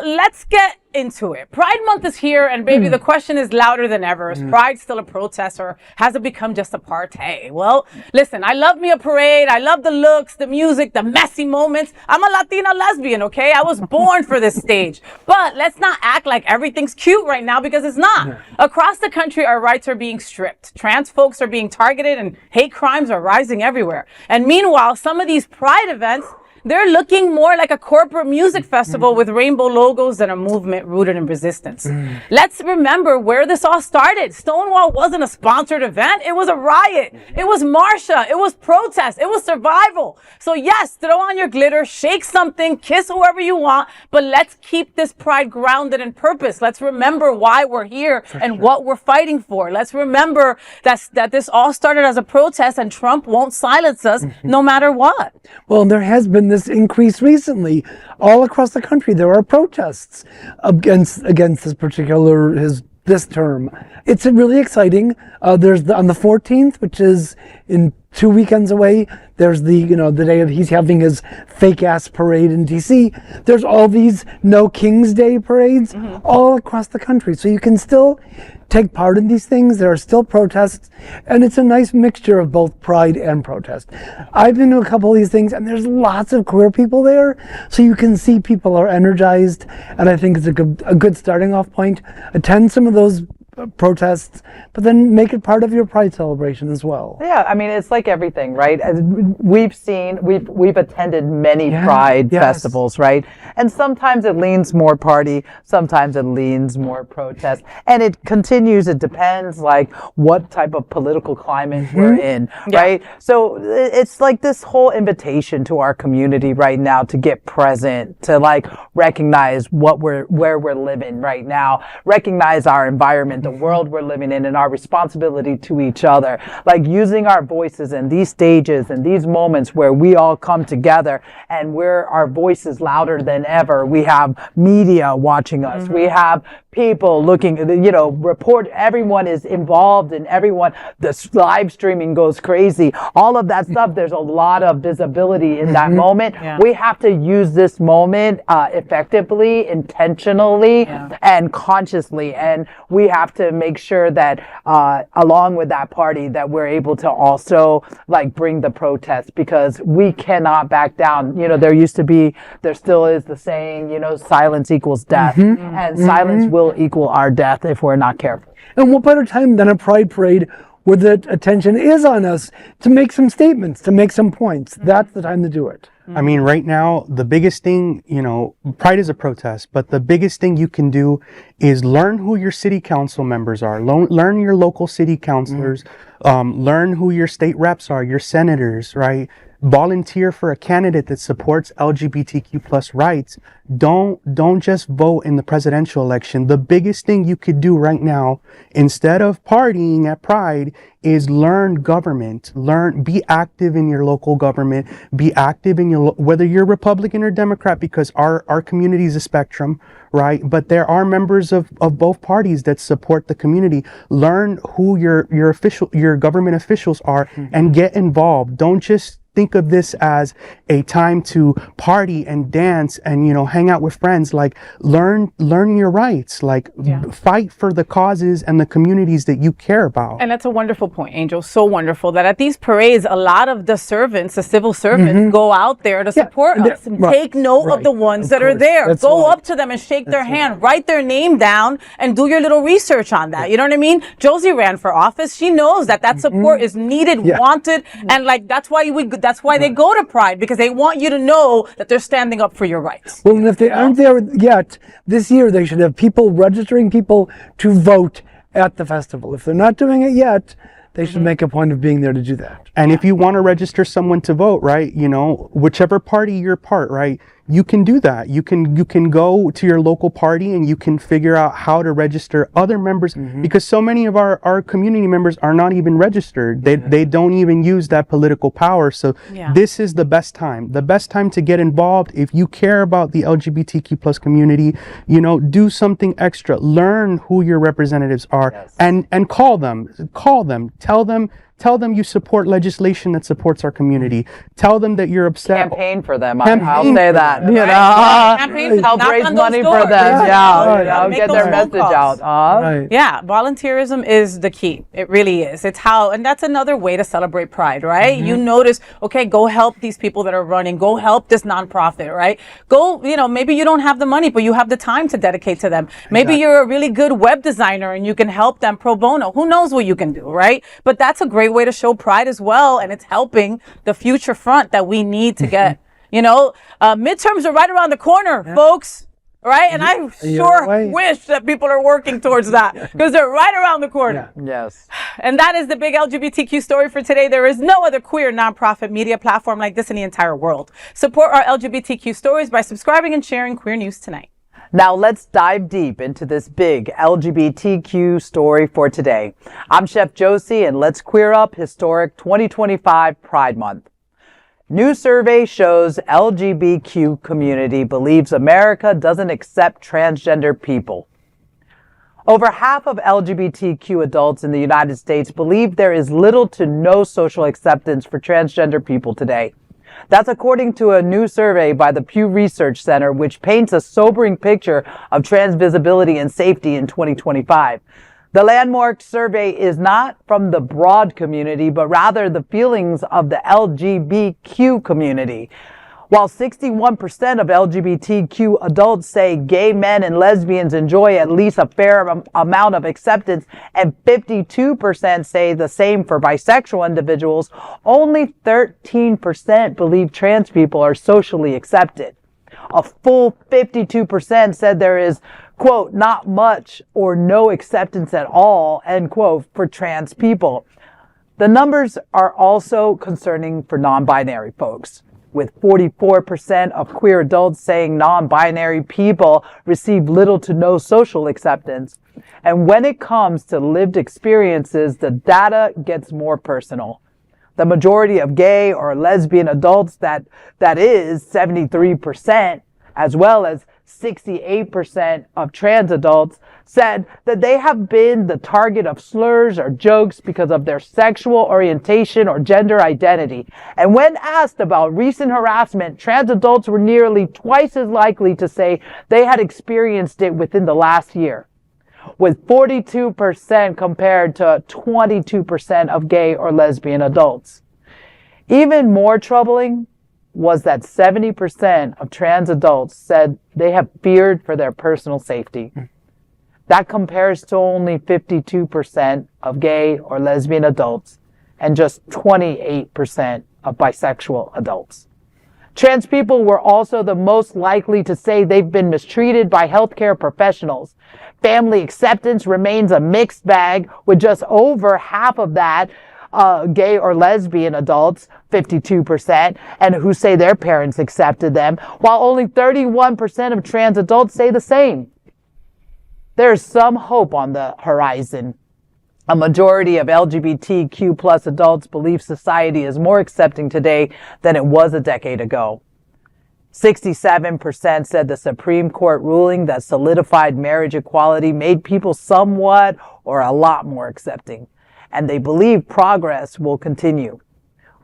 let's get into it. Pride Month is here, and baby, the question is louder than ever. Is Pride still a protest, or has it become just a party? Well, listen, I love me a parade. I love the looks, the music, the messy moments. I'm a Latina lesbian, okay? I was born for this stage. But let's not act like everything's cute right now, because it's not. Across the country, our rights are being stripped. Trans folks are being targeted, and hate crimes are rising everywhere. And meanwhile, some of these Pride events, they're looking more like a corporate music festival with rainbow logos than a movement rooted in resistance. Let's remember where this all started. Stonewall wasn't a sponsored event. It was a riot. It was Marsha. It was protest. It was survival. So yes, throw on your glitter, shake something, kiss whoever you want, but let's keep this Pride grounded in purpose. Let's remember why we're here and what we're fighting for. Let's remember that this all started as a protest, and Trump won't silence us no matter what. Well, there has been this increase recently all across the country. There are protests against this term. It's really exciting. There's on the 14th, which is in 2 weekends away. There's the day of he's having his fake ass parade in DC. There's all these No King's Day parades all across the country. So you can still take part in these things. There are still protests, and it's a nice mixture of both pride and protest. I've been to a couple of these things, and there's lots of queer people there, so you can see people are energized, and I think it's a good starting off point. Attend some of those protests, but then make it part of your Pride celebration as well. Yeah, I mean, it's like everything, right? As we've attended many Pride festivals, right? And sometimes it leans more party, sometimes it leans more protest, and it continues. It depends, like what type of political climate we're in, right? So it's like this whole invitation to our community right now to get present, to like recognize where we're living right now, recognize our environment, the world we're living in, and our responsibility to each other. Like using our voices in these stages and these moments where we all come together and where our voice is louder than ever. We have media watching us. We have people looking, everyone is involved, and the live streaming goes crazy. All of that stuff, there's a lot of visibility in that moment. We have to use this moment effectively, intentionally, and consciously. And we have to make sure that along with that party that we're able to also like bring the protest, because we cannot back down. There still is the saying, silence equals death, and silence will equal our death if we're not careful. And what better time than a Pride parade where the attention is on us to make some statements, to make some points? That's the time to do it. I mean, right now, the biggest thing, Pride is a protest, but the biggest thing you can do is learn who your city council members are, learn your local city councilors, learn who your state reps are, your senators, right? Volunteer for a candidate that supports LGBTQ plus rights. Don't just vote in the presidential election. The biggest thing you could do right now, instead of partying at Pride, is learn government. Be active in your local government. Be active in whether you're Republican or Democrat, because our community is a spectrum, right? But there are members of both parties that support the community. Learn who your government officials are and get involved. Don't just think of this as a time to party and dance and, hang out with friends. Like learn your rights, like fight for the causes and the communities that you care about. And that's a wonderful point, Angel. So wonderful that at these parades, a lot of the civil servants go out there to support us and take note of the ones that are there. Go up to them and shake their hand, write their name down, and do your little research on that. You know what I mean? Josie ran for office. She knows that support is needed, wanted, and like that's why they go to Pride, because they want you to know that they're standing up for your rights. Well, and if they aren't there yet, this year they should have registering people to vote at the festival. If they're not doing it yet, they should make a point of being there to do that. And if you want to register someone to vote, right, whichever party you're part, right, you can do that. You can go to your local party and you can figure out how to register other members, because so many of our community members are not even registered. They don't even use that political power. So this is the best time to get involved. If you care about the LGBTQ plus community, do something extra. Learn who your representatives are and call them. Tell them you support legislation that supports our community. Tell them that you're upset. Campaign for them. I'll say that. Help raise money for them. Get their message out. Yeah, volunteerism is the key. It really is. It's how, and that's another way to celebrate Pride, right? You notice, okay, go help these people that are running. Go help this nonprofit, right? Go, maybe you don't have the money, but you have the time to dedicate to them. Maybe you're a really good web designer and you can help them pro bono. Who knows what you can do, right? But that's a great way to show pride as well, and it's helping the future front that we need to get. Midterms are right around the corner, folks, right? And I sure wish that people are working towards that, because they're right around the corner. Yes. And that is the big LGBTQ story for today. There is no other queer nonprofit media platform like this in the entire world. Support our LGBTQ stories by subscribing and sharing Queer News Tonight. Now let's dive deep into this big LGBTQ story for today. I'm Chef Josie, and let's queer up historic 2025 Pride Month. New survey shows LGBTQ community believes America doesn't accept transgender people. Over half of LGBTQ adults in the United States believe there is little to no social acceptance for transgender people today. That's according to a new survey by the Pew Research Center, which paints a sobering picture of trans visibility and safety in 2025. The landmark survey is not from the broad community, but rather the feelings of the LGBTQ community. While 61% of LGBTQ adults say gay men and lesbians enjoy at least a fair amount of acceptance, and 52% say the same for bisexual individuals, only 13% believe trans people are socially accepted. A full 52% said there is, quote, not much or no acceptance at all, end quote, for trans people. The numbers are also concerning for non-binary folks, with 44% of queer adults saying non-binary people receive little to no social acceptance. And when it comes to lived experiences, the data gets more personal. The majority of gay or lesbian adults, that is 73%, as well as 68% of trans adults, said that they have been the target of slurs or jokes because of their sexual orientation or gender identity. And when asked about recent harassment, trans adults were nearly twice as likely to say they had experienced it within the last year, with 42% compared to 22% of gay or lesbian adults. Even more troubling was that 70% of trans adults said they have feared for their personal safety. That compares to only 52% of gay or lesbian adults and just 28% of bisexual adults. Trans people were also the most likely to say they've been mistreated by healthcare professionals. Family acceptance remains a mixed bag, with just over half of that gay or lesbian adults, 52%, and who say their parents accepted them, while only 31% of trans adults say the same. There's some hope on the horizon. A majority of LGBTQ plus adults believe society is more accepting today than it was a decade ago. 67% said the Supreme Court ruling that solidified marriage equality made people somewhat or a lot more accepting, and they believe progress will continue.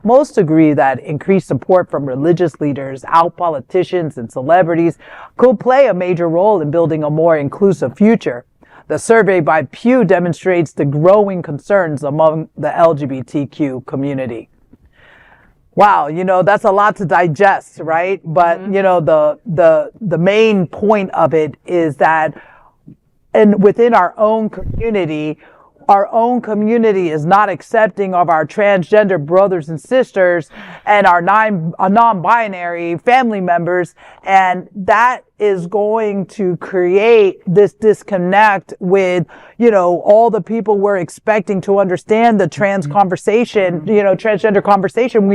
Most agree that increased support from religious leaders, out politicians, and celebrities could play a major role in building a more inclusive future. The survey by Pew demonstrates the growing concerns among the LGBTQ community. Wow, that's a lot to digest, right? But, the main point of it is that within our own community is not accepting of our transgender brothers and sisters and our non-binary family members, and that is going to create this disconnect with, all the people we're expecting to understand the trans conversation, transgender conversation.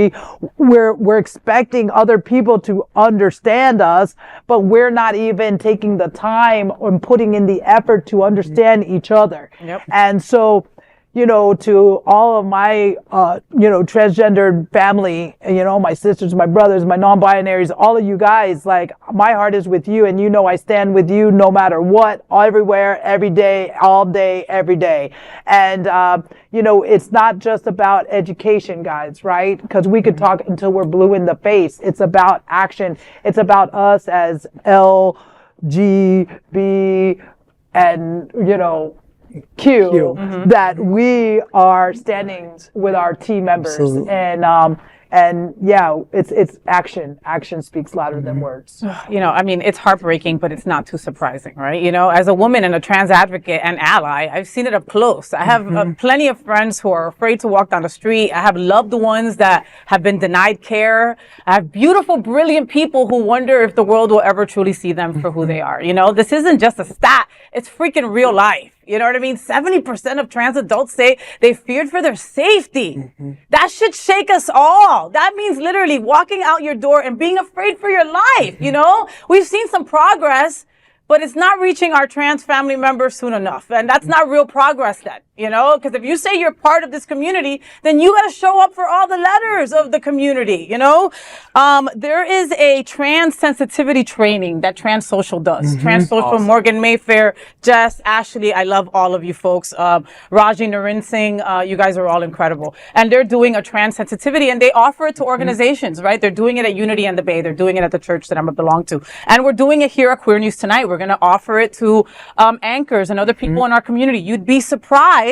We're expecting other people to understand us, but we're not even taking the time and putting in the effort to understand each other. Yep. And so, to all of my, transgendered family, my sisters, my brothers, my non-binaries, all of you guys, like, my heart is with you, and I stand with you no matter what, everywhere, every day, all day, every day. And, it's not just about education, guys, right? Because we could talk until we're blue in the face. It's about action. It's about us as LGB and, Q. That we are standing with our team members. Absolutely. And yeah, it's action. Action speaks louder than words. It's heartbreaking, but it's not too surprising, right? As a woman and a trans advocate and ally, I've seen it up close. I have plenty of friends who are afraid to walk down the street. I have loved ones that have been denied care. I have beautiful, brilliant people who wonder if the world will ever truly see them for who they are. This isn't just a stat. It's freaking real life. You know what I mean? 70% of trans adults say they feared for their safety. That should shake us all. That means literally walking out your door and being afraid for your life. We've seen some progress, but it's not reaching our trans family members soon enough. And that's not real progress then, because if you say you're part of this community, then you got to show up for all the letters of the community, There is a trans sensitivity training that Trans Social does. Trans Social, awesome. Morgan Mayfair, Jess, Ashley, I love all of you folks. Raji Naren Singh, you guys are all incredible. And they're doing a trans sensitivity, and they offer it to organizations, right? They're doing it at Unity and the Bay. They're doing it at the church that I belong to. And we're doing it here at Queer News Tonight. We're going to offer it to anchors and other people in our community. You'd be surprised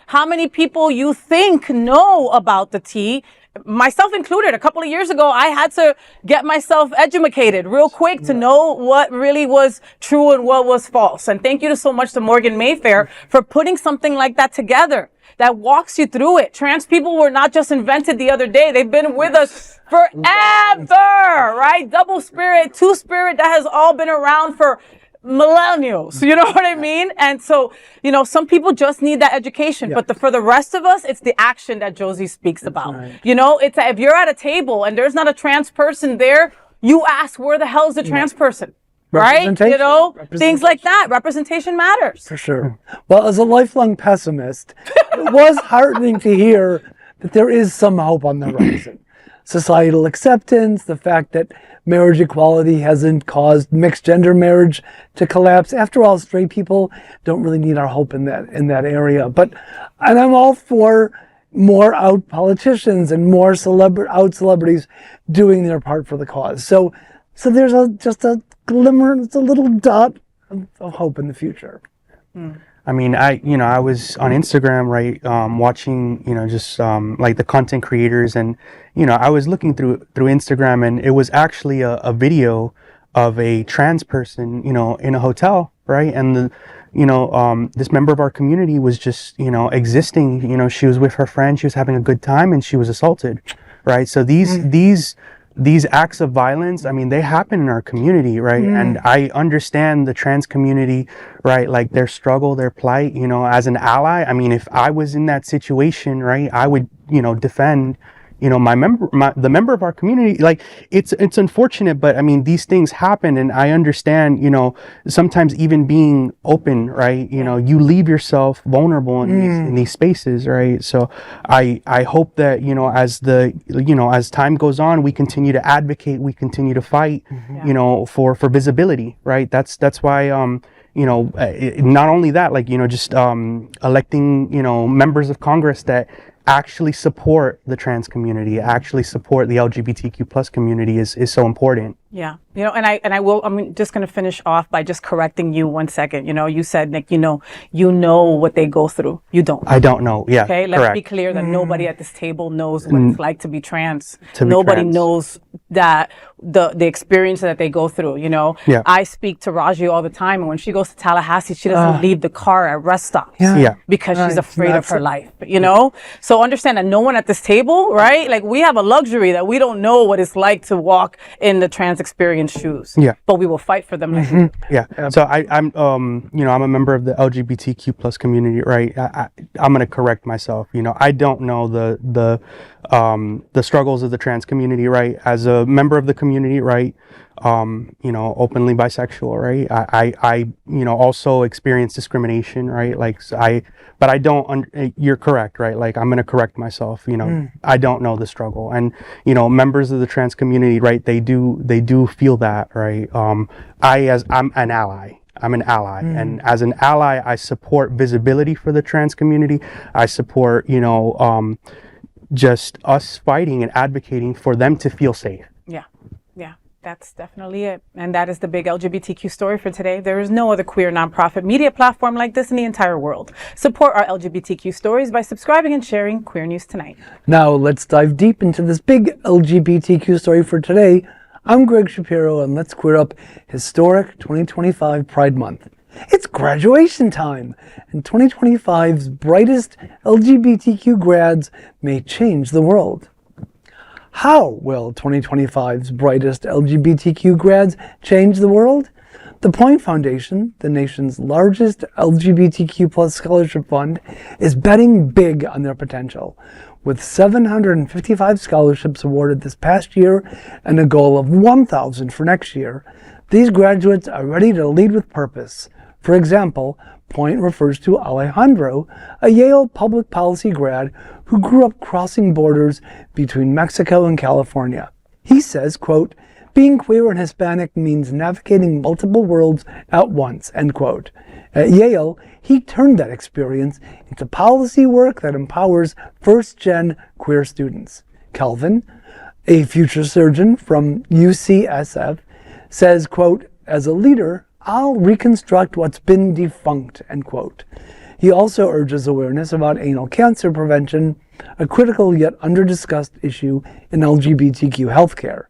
how many people you think know about the tea myself included, a couple of years ago, I had to get myself educated real quick to know what really was true and what was false. And thank you so much to Morgan Mayfair for putting something like that together that walks you through it. Trans people were not just invented the other day. They've been with us forever, right? Double spirit, two spirit, that has all been around for millennials, you know what I mean? And so, you know, some people just need that education, but for the rest of us, it's the action that Josie speaks about. Right. You know, it's if you're at a table and there's not a trans person there, you ask, where the hell is the trans person? Right? You know, things like that. Representation matters. For sure. Well, as a lifelong pessimist, it was heartening to hear that there is some hope on the horizon. Societal acceptance, the fact that marriage equality hasn't caused mixed gender marriage to collapse. After all, straight people don't really need our hope in that area. And I'm all for more out politicians and more out celebrities doing their part for the cause. So there's just a glimmer, it's a little dot of hope in the future. I mean, I was on Instagram, right, watching, just like the content creators, and, I was looking through Instagram, and it was actually a video of a trans person, in a hotel, right, and this member of our community was just, existing, she was with her friend, she was having a good time, and she was assaulted, right, so these acts of violence, I mean, they happen in our community, right? And I understand the trans community, right? Like their struggle, their plight, as an ally. I mean, if I was in that situation, right, I would, defend, the member of our community. Like it's unfortunate, but I mean, these things happen, and I understand, sometimes even being open, right? You leave yourself vulnerable in these spaces, right? So I hope that, as time goes on, we continue to advocate, we continue to fight, for visibility, right? That's why, not only that, like, just electing, members of Congress that actually support the trans community, actually support the LGBTQ plus community is so important. Yeah. I'm just going to finish off by just correcting you 1 second. You said, Nick, you know what they go through. You don't. I don't know. Yeah. Okay. Let's be clear that nobody at this table knows what it's like to be trans. Nobody knows that the experience that they go through, Yeah. I speak to Raji all the time, and when she goes to Tallahassee, she doesn't leave the car at rest stops because she's afraid of her life, So understand that no one at this table, right? Like, we have a luxury that we don't know what it's like to walk in the trans experience shoes. Yeah. But we will fight for them. Yeah. So I'm a member of the LGBTQ plus community, right? I'm going to correct myself. I don't know the struggles of the trans community, right? As a member of the community, right? Openly bisexual, right? I also experience discrimination, right? Like but I don't, you're correct, right? Like, I'm going to correct myself, I don't know the struggle. And, members of the trans community, right? They do feel that, right? I'm an ally. And as an ally, I support visibility for the trans community. I support, just us fighting and advocating for them to feel safe. Yeah, that's definitely it. And that is the big LGBTQ story for today. There is no other queer nonprofit media platform like this in the entire world. Support our LGBTQ stories by subscribing and sharing Queer News Tonight. Now let's dive deep into this big LGBTQ story for today. I'm Gregg Shapiro, and let's queer up historic 2025 Pride Month. It's graduation time, and 2025's brightest LGBTQ grads may change the world. How will 2025's brightest LGBTQ grads change the world? The Point Foundation, the nation's largest LGBTQ plus scholarship fund, is betting big on their potential, with 755 scholarships awarded this past year and a goal of 1,000 for next year. These graduates are ready to lead with purpose. For example, Point refers to Alejandro, a Yale public policy grad who grew up crossing borders between Mexico and California. He says, quote, "Being queer and Hispanic means navigating multiple worlds at once," end quote. At Yale, he turned that experience into policy work that empowers first-gen queer students. Calvin, a future surgeon from UCSF, says, quote, "As a leader, I'll reconstruct what's been defunct," end quote. He also urges awareness about anal cancer prevention a critical yet under-discussed issue in LGBTQ healthcare.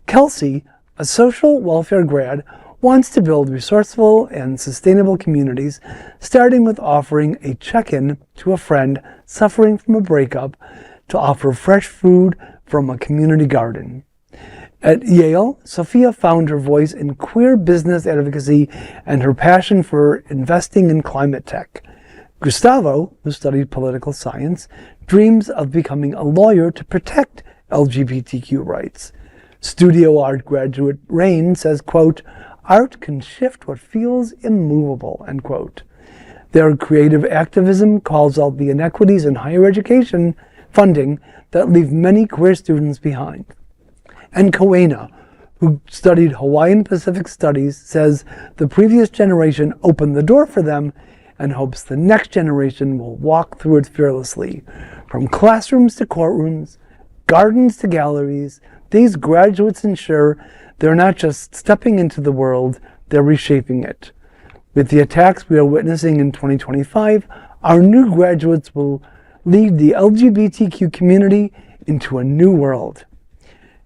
Kelsey, a social welfare grad, wants to build resourceful and sustainable communities, starting with offering a check-in to a friend suffering from a breakup to offer fresh food from a community garden. At Yale, Sophia found her voice in queer business advocacy and her passion for investing in climate tech. Gustavo, who studied political science, dreams of becoming a lawyer to protect LGBTQ rights. Studio art graduate Rain says, quote, "Art can shift what feels immovable," end quote. Their creative activism calls out the inequities in higher education funding that leave many queer students behind. And Kawena, who studied Hawaiian Pacific Studies, says the previous generation opened the door for them and hopes the next generation will walk through it fearlessly. From classrooms to courtrooms, gardens to galleries, these graduates ensure they're not just stepping into the world, they're reshaping it. With the attacks we are witnessing in 2025, our new graduates will lead the LGBTQ community into a new world.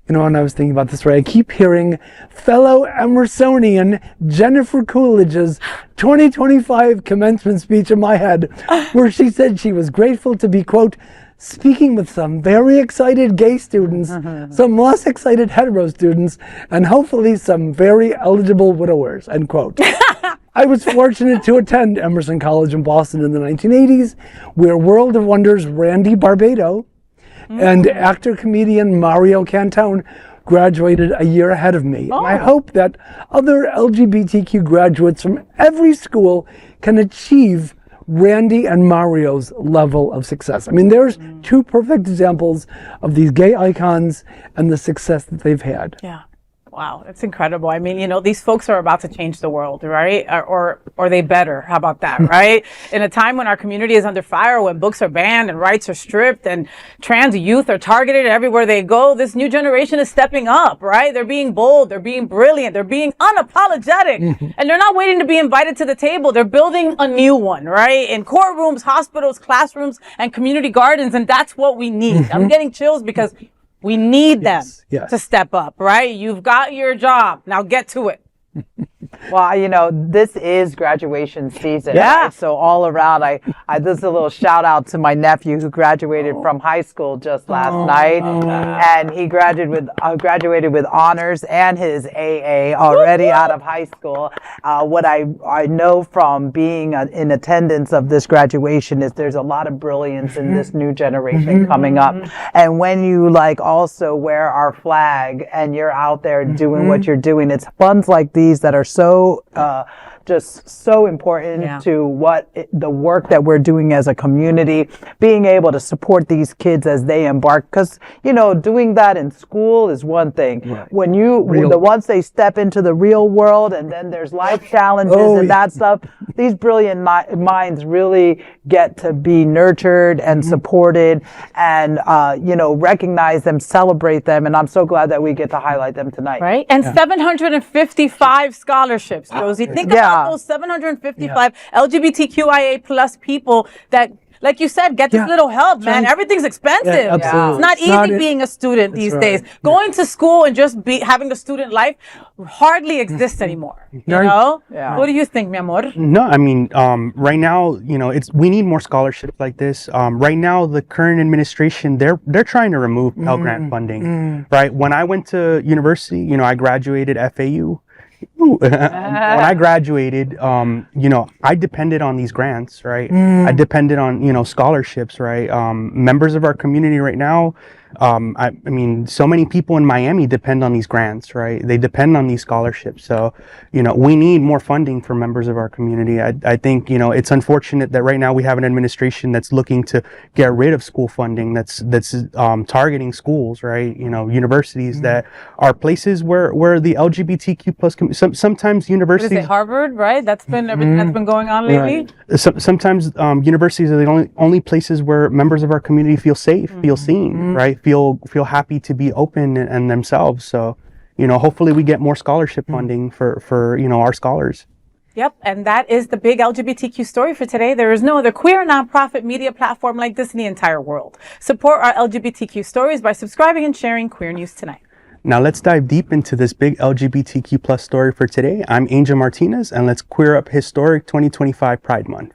You know, when I was thinking about this, right, I keep hearing fellow Emersonian Jennifer Coolidge's 2025 commencement speech in my head, where she said she was grateful to be, quote, speaking with some very excited gay students, some less excited hetero students, and hopefully some very eligible widowers, end quote. I was fortunate to attend Emerson College in Boston in the 1980s, where World of Wonders Randy Barbado and actor-comedian Mario Cantone graduated a year ahead of me. And I hope that other LGBTQ graduates from every school can achieve Randy and Mario's level of success. I mean, there's two perfect examples of these gay icons and the success that they've had. Yeah. Wow, it's incredible. I mean, you know, these folks are about to change the world, right? Or they better. How about that, right? In a time when our community is under fire, when books are banned and rights are stripped and trans youth are targeted everywhere they go, this new generation is stepping up, right? They're being bold, they're being brilliant, they're being unapologetic, and they're not waiting to be invited to the table. They're building a new one, right? In courtrooms, hospitals, classrooms, and community gardens, and that's what we need. I'm getting chills because we need them to step up, right? You've got your job. Now get to it. Well, you know, this is graduation season. Yeah. Right? So all around, I this is a little shout out to my nephew who graduated from high school just last night, and he graduated with honors and his AA already out of high school. What I know from being in attendance of this graduation is there's a lot of brilliance in this new generation coming up, and when you like also wear our flag and you're out there doing what you're doing, it's funds like these that are so just so important to the work that we're doing as a community, being able to support these kids as they embark, because you know, doing that in school is one thing. When once they step into the real world, and then there's life challenges and that stuff, these brilliant minds really get to be nurtured and supported, and you know, recognize them, celebrate them, and I'm so glad that we get to highlight them tonight. Right, and 755 scholarships, Josie. Think about those 755 LGBTQIA plus people that, like you said, get this little help, man. Everything's expensive. Absolutely. It's not easy being a student these days. Going to school and just having a student life hardly exists anymore. You know? What do you think, mi amor? No, I mean, right now, you know, we need more scholarships like this. Right now, the current administration, they're trying to remove Pell Grant funding. Right? When I went to university, you know, I graduated FAU. When I graduated, you know, I depended on these grants, right? I depended on, you know, scholarships, right? Members of our community right now, I mean, so many people in Miami depend on these grants, right? They depend on these scholarships. So, you know, we need more funding for members of our community. I think, you know, it's unfortunate that right now we have an administration that's looking to get rid of school funding, that's targeting schools, right? You know, universities that are places where the LGBTQ plus, sometimes universities. What is it, Harvard, right? That's been everything that's been going on lately. Right. Sometimes universities are the only places where members of our community feel safe, feel seen, right? Feel happy to be open and themselves. So, you know, hopefully we get more scholarship funding for you know, our scholars. Yep, and that is the big LGBTQ story for today. There is no other queer nonprofit media platform like this in the entire world. Support our LGBTQ stories by subscribing and sharing Queer News Tonight. Now let's dive deep into this big LGBTQ plus story for today. I'm Angel Martinez, and let's queer up historic 2025 Pride Month.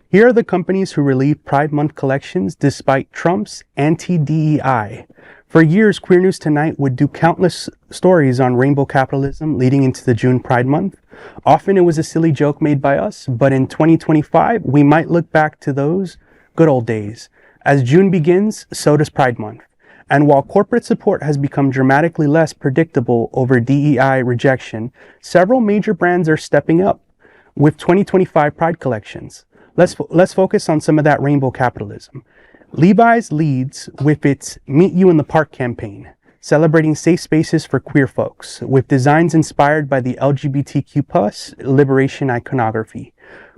Here are the companies who relieved Pride Month collections despite Trump's anti-DEI. For years, Queer News Tonight would do countless stories on rainbow capitalism leading into the June Pride Month. Often it was a silly joke made by us, but in 2025, we might look back to those good old days. As June begins, so does Pride Month. And while corporate support has become dramatically less predictable over DEI rejection, several major brands are stepping up with 2025 Pride collections. Let's focus on some of that rainbow capitalism. Levi's leads with its Meet You in the Park campaign, celebrating safe spaces for queer folks, with designs inspired by the LGBTQ+ liberation iconography.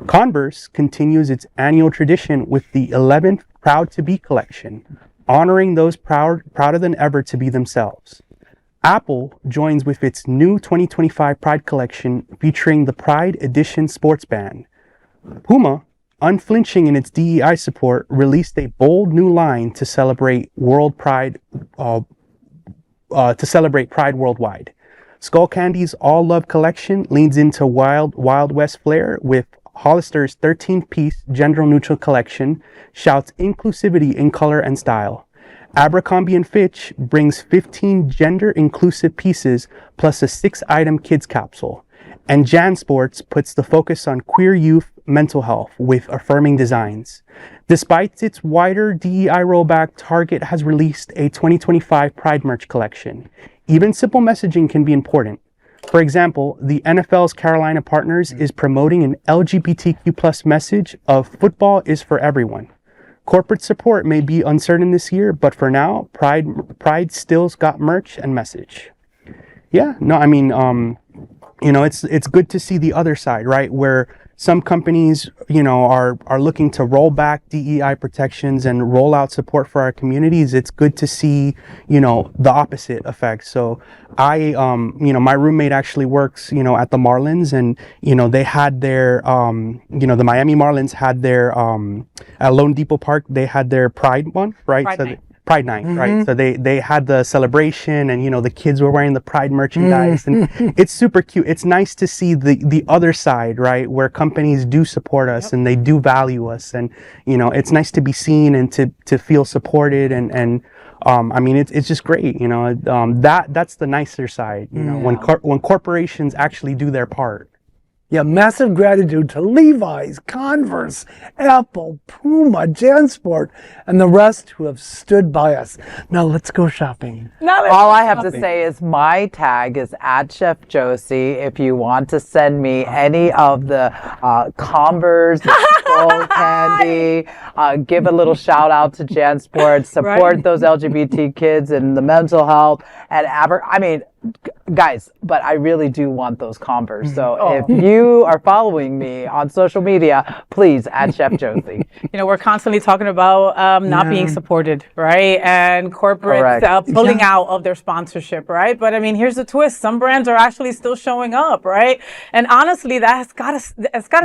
Converse continues its annual tradition with the 11th Proud to Be collection, honoring those prouder than ever to be themselves. Apple joins with its new 2025 Pride collection featuring the Pride Edition sports band. Puma, unflinching in its DEI support, released a bold new line to celebrate Pride worldwide. Skullcandy's All Love collection leans into Wild West flair, with Hollister's 13-piece gender-neutral collection shouts inclusivity in color and style. Abercrombie & Fitch brings 15 gender-inclusive pieces plus a 6-item kids capsule. And JanSports puts the focus on queer youth mental health with affirming designs. Despite its wider DEI rollback, Target has released a 2025 Pride merch collection. Even simple messaging can be important. For example, the NFL's Carolina Partners is promoting an LGBTQ+ message of football is for everyone. Corporate support may be uncertain this year, but for now, Pride still's got merch and message. Yeah, no, I mean, it's good to see the other side, right? Where some companies, are looking to roll back DEI protections and roll out support for our communities. It's good to see, the opposite effect. So my roommate actually works, at the Marlins, and, they had their, the Miami Marlins had their, at Lone Depot Park, they had their Pride Month, right? Pride Night, right? So they had the celebration, and the kids were wearing the Pride merchandise, and it's super cute. It's nice to see the other side, right, where companies do support us and they do value us, and it's nice to be seen and to feel supported, and I mean it's just great, that's the nicer side, when corporations actually do their part. Yeah, massive gratitude to Levi's, Converse, Apple, Puma, JanSport, and the rest who have stood by us. Now let's go shopping. All I have to say is my tag is @Chef Josie. If you want to send me any of the Converse, Skull Candy, give a little shout out to JanSport, support those LGBT kids and the mental health, and guys, but I really do want those Converse. So if you are following me on social media, please @Chef Josie. We're constantly talking about not being supported, right? And corporates pulling out of their sponsorship, right? But I mean, here's the twist. Some brands are actually still showing up, right? And honestly, that's gotta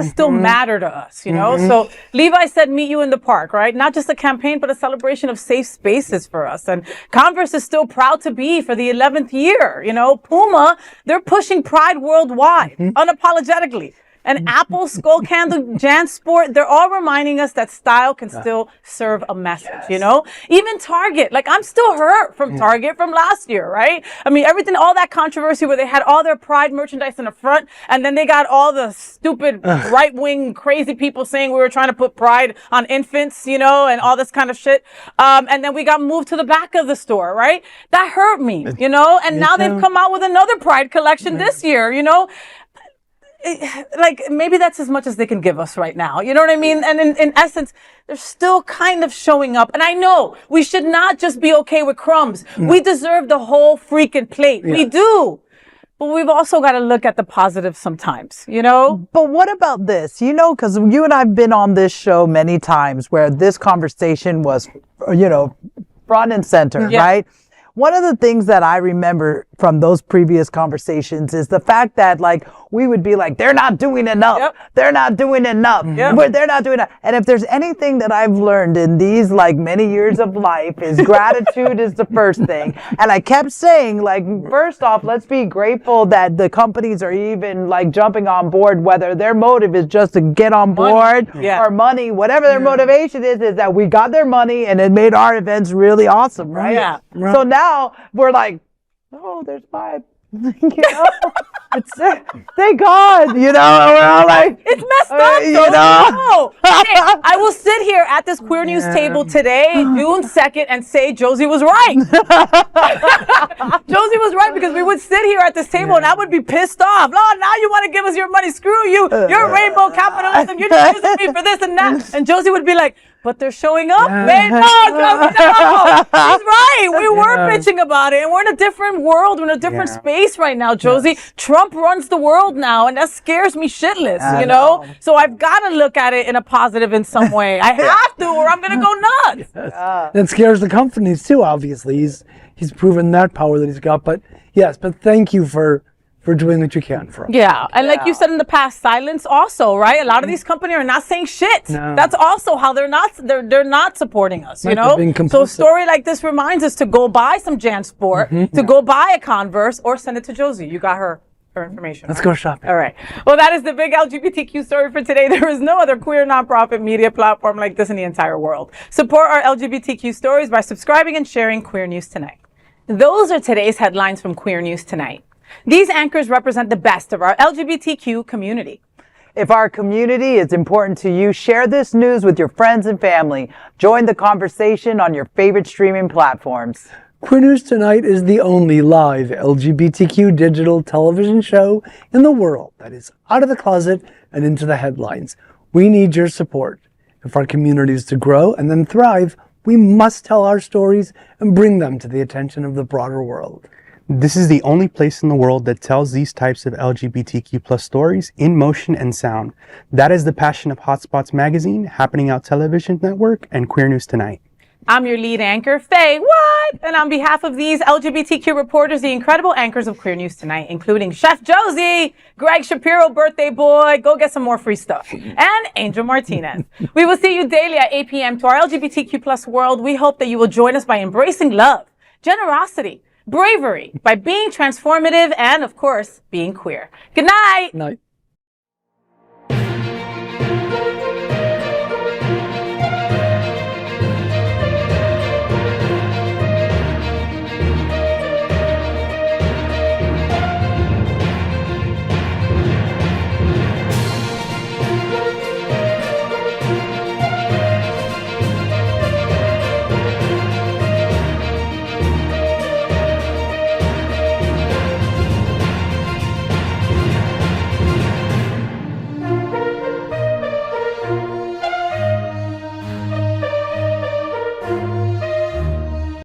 still matter to us, So Levi said, meet you in the park, right? Not just a campaign, but a celebration of safe spaces for us. And Converse is still proud to be for the 11th year. Puma, they're pushing Pride worldwide, unapologetically. And Apple, Skull Candy, JanSport, they're all reminding us that style can still serve a message, Even Target, I'm still hurt from Target from last year, right? I mean, all that controversy where they had all their Pride merchandise in the front, and then they got all the stupid right-wing crazy people saying we were trying to put Pride on infants, and all this kind of shit. And then we got moved to the back of the store, right? That hurt me, and now they've come out with another Pride collection this year, maybe that's as much as they can give us right now. You know what I mean? And in essence, they're still kind of showing up. And I know we should not just be okay with crumbs. We deserve the whole freaking plate. We do. But we've also got to look at the positives sometimes, But what about this? Because you and I have been on this show many times where this conversation was, front and center, right? One of the things that I remember from those previous conversations is the fact that like we would be like, they're not doing enough. Yep. They're not doing enough. They're not doing enough. And if there's anything that I've learned in these like many years of life is gratitude is the first thing. And I kept saying like, first off, let's be grateful that the companies are even like jumping on board, whether their motive is just to get on board or money, whatever their motivation is that we got their money and it made our events really awesome, right? Yeah. So now we're like, oh, there's 5. Thank God, we're all like, it's messed up, no. Hey, I will sit here at this Queer News table today, June 2nd, and say Josie was right. Josie was right, because we would sit here at this table and I would be pissed off. Oh, now you want to give us your money. Screw you. You're rainbow capitalism. You're just using me for this and that. And Josie would be like, but they're showing up. Man, no, Josie, no. He's right. We were bitching about it, and we're in a different world. We're in a different space right now, Josie. Trump runs the world now, and that scares me shitless, you know? So I've got to look at it in a positive in some way. I have to, or I'm going to go nuts. That scares the companies too, obviously. He's proven that power that he's got. But yes, but thank you for doing what you can for us. Yeah, and like you said in the past, silence also, right? A lot of these companies are not saying shit. No. That's also how they're not supporting us, you know? being So a complicit. story like this reminds us to go buy some JanSport, to go buy a Converse, or send it to Josie. You got her information. Let's go shopping. All right. Well, that is the big LGBTQ story for today. There is no other queer nonprofit media platform like this in the entire world. Support our LGBTQ stories by subscribing and sharing Queer News Tonight. Those are today's headlines from Queer News Tonight. These anchors represent the best of our LGBTQ community. If our community is important to you, share this news with your friends and family. Join the conversation on your favorite streaming platforms. Queer News Tonight is the only live LGBTQ digital television show in the world that is out of the closet and into the headlines. We need your support. If our community is to grow and then thrive, we must tell our stories and bring them to the attention of the broader world. This is the only place in the world that tells these types of LGBTQ plus stories in motion and sound. That is the passion of Hotspots Magazine, Happening Out Television Network, and Queer News Tonight. I'm your lead anchor, FayWhat! And on behalf of these LGBTQ reporters, the incredible anchors of Queer News Tonight, including Chef Josie, Gregg Shapiro, birthday boy, go get some more free stuff, and Angel Martinez. We will see you daily at 8 p.m. to our LGBTQ plus world. We hope that you will join us by embracing love, generosity, bravery, by being transformative, and of course, being queer. Good night! Night.